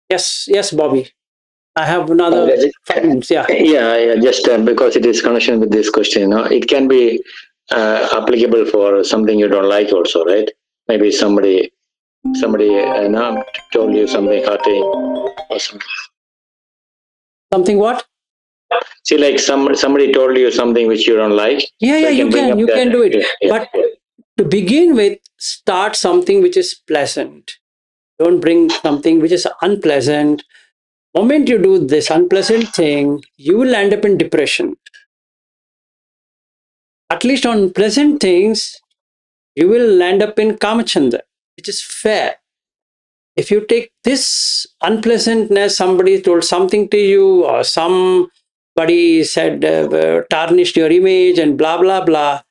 Yes, Bobby. I have another 5 minutes. Yeah. Yeah. Just because it is connection with this question, it can be applicable for something you don't like also, right? Maybe somebody told you something hurting or something. Something what? See, like somebody told you something which you don't like. Yeah, so you can do it. Yeah. But to begin with, start something which is pleasant. Don't bring something which is unpleasant. Moment you do this unpleasant thing, you will end up in depression. At least on pleasant things, you will land up in kamachanda, which is fair. If you take this unpleasantness, somebody told something to you, or somebody said tarnished your image and blah blah blah,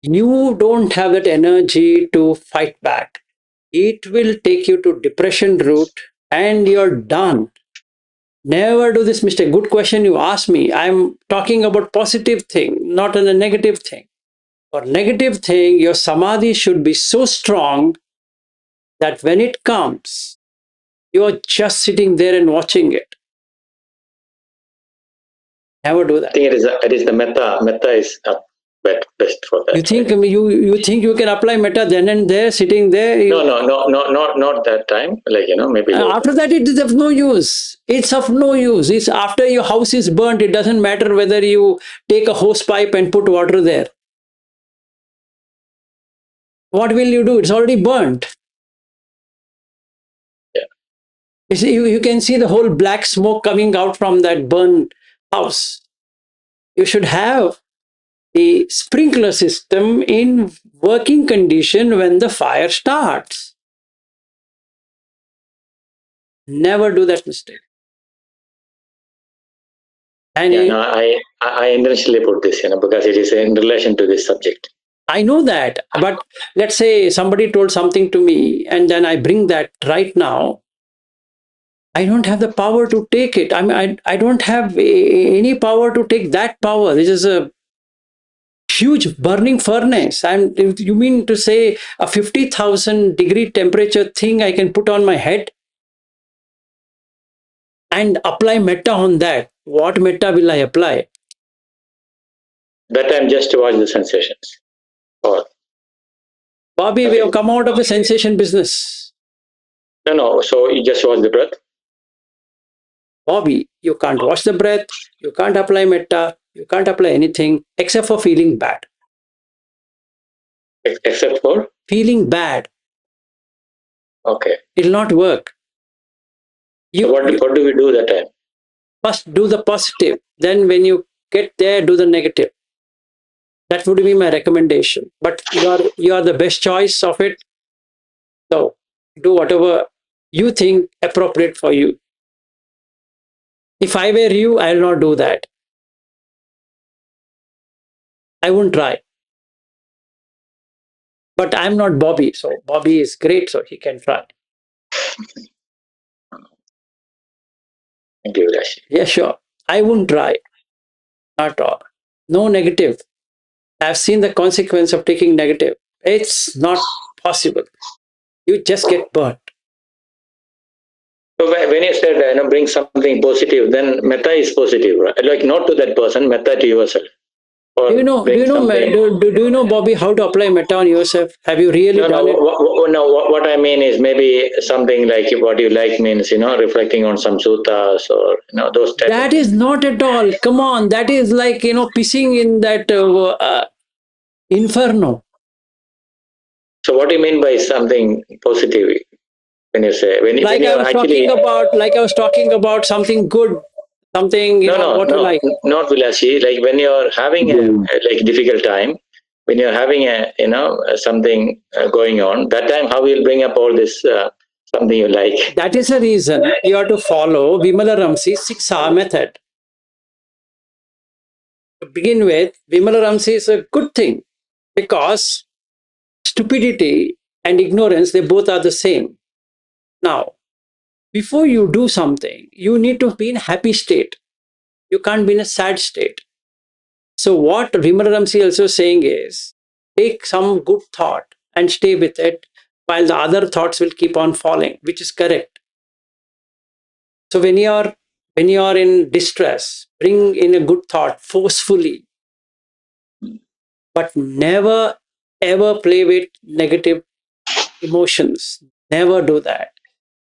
you don't have that energy to fight back. It will take you to depression route and you're done. Never do this mistake. Good question you asked me. I'm talking about positive thing, not a negative thing. For negative thing, your samadhi should be so strong that when it comes, you're just sitting there and watching it. Never do that. I think it is the metta. Metta is best for that. You think you think you can apply metta then and there, sitting there? No, not that time. Like maybe later. After that, it is of no use. It's of no use. It's after your house is burnt. It doesn't matter whether you take a hose pipe and put water there. What will you do? It's already burnt. Yeah. You see, you can see the whole black smoke coming out from that burned house. You should have the sprinkler system in working condition when the fire starts. Never do that mistake. And Yeah, no, I intentionally put this, because it is in relation to this subject. I know that, but let's say somebody told something to me and then I bring that right now. I don't have the power to take it. I mean, I don't have any power to take that power. This is a huge burning furnace. And if you mean to say a 50,000 degree temperature thing I can put on my head and apply metta on that? What metta will I apply? That time just to watch the sensations. Or Bobby, we have come out of the sensation business. no. So you just watch the breath. Bobby, you can't watch the breath, you can't apply metta, you can't apply anything except for feeling bad. Except for Feeling bad, okay. it'll not work. So what do we do that time? First do the positive, then when you get there, do the negative. That would be my recommendation. But you are the best choice of it. So do whatever you think appropriate for you. If I were you, I will not do that. I won't try. But I'm not Bobby, so Bobby is great, so he can try. Thank you, Vilashi. Yeah, sure. I won't try. Not at all. No negative. I've seen the consequence of taking negative. It's not possible. You just get burnt. So when you said bring something positive, then metta is positive, right? Like not to that person, metta to yourself. Or Do you know? Do you know, Bobby, how to apply metta on yourself? Have you really done it? What I mean is maybe something like what you like means, reflecting on some suttas or those type That of things. is not at all. Come on, that is like pissing in that inferno. So what do you mean by something positive? When you say when Like I you're was actually talking about something good, something what you like. not Vilashi. Like when you're having a like difficult time, when you're having a something going on, that time how you'll bring up all this something you like. That is the reason you have to follow Vimala Ramsey's 6R method. To begin with, Vimala Ramsey is a good thing because stupidity and ignorance, they both are the same. Now, before you do something, you need to be in a happy state. You can't be in a sad state. So what Vimala Ramsey also saying is, take some good thought and stay with it while the other thoughts will keep on falling, which is correct. So when you're in distress, bring in a good thought forcefully, but never ever play with negative emotions. Never do that.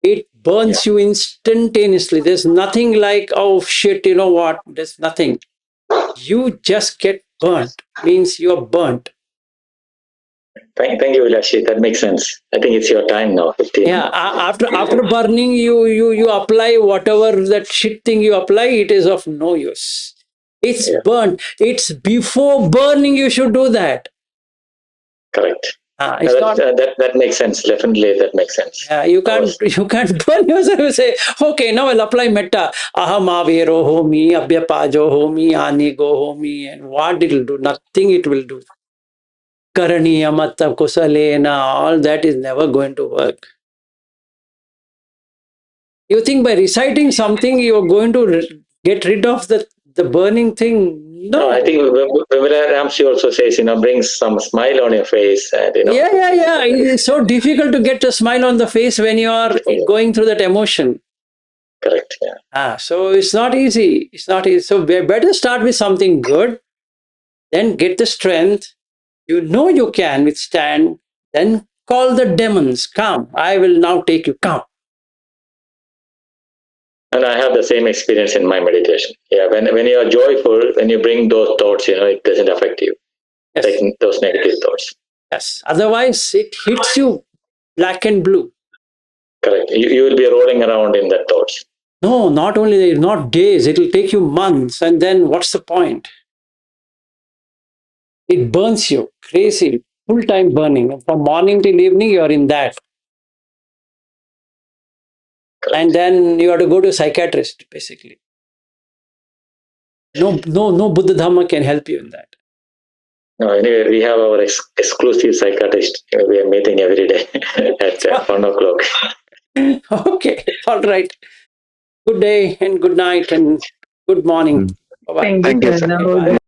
It Yeah. burns you instantaneously. There's nothing like, oh shit, you know what? There's nothing. You just get burnt, means you're burnt. Thank you, Vilashi. That makes sense. I think it's your time now. 15. Yeah, after burning, you apply whatever that shit thing you apply, it is of no use. It's Yeah. burnt. It's before burning you should do that. Correct. It's not. That makes sense. Definitely, that makes sense. Yeah, you can't burn yourself and say, okay, now I'll apply metta. Aham avero homi, abhyapajo homi, anigo homi, and what it'll do? Nothing it will do. Karaniya matta kusalena, all that is never going to work. You think by reciting something you're going to get rid of the burning thing? No. I think Vimala Ramsey also says, bring some smile on your face, and Yeah. It is so difficult to get a smile on the face when you are going through that emotion. Correct. Yeah. So it's not easy. It's not easy. So we better start with something good, then get the strength. You know you can withstand. Then call the demons. Come. I will now take you. Come. And I have the same experience in my meditation. Yeah. When you are joyful, when you bring those thoughts, it doesn't affect you. Yes. Like those negative thoughts. Yes. Otherwise, it hits you black and blue. Correct. You will be rolling around in that thoughts. No, not only not days. It will take you months. And then what's the point? It burns you. Crazy. Full-time burning. From morning till evening, you are in that. And then you have to go to a psychiatrist, basically. No Buddha Dhamma can help you in that. No, anyway, we have our exclusive psychiatrist. We are meeting every day at 1 o'clock. Okay, all right. Good day and good night and good morning. Bye-bye. Thank Thank you, you, sir. Pranav. Bye.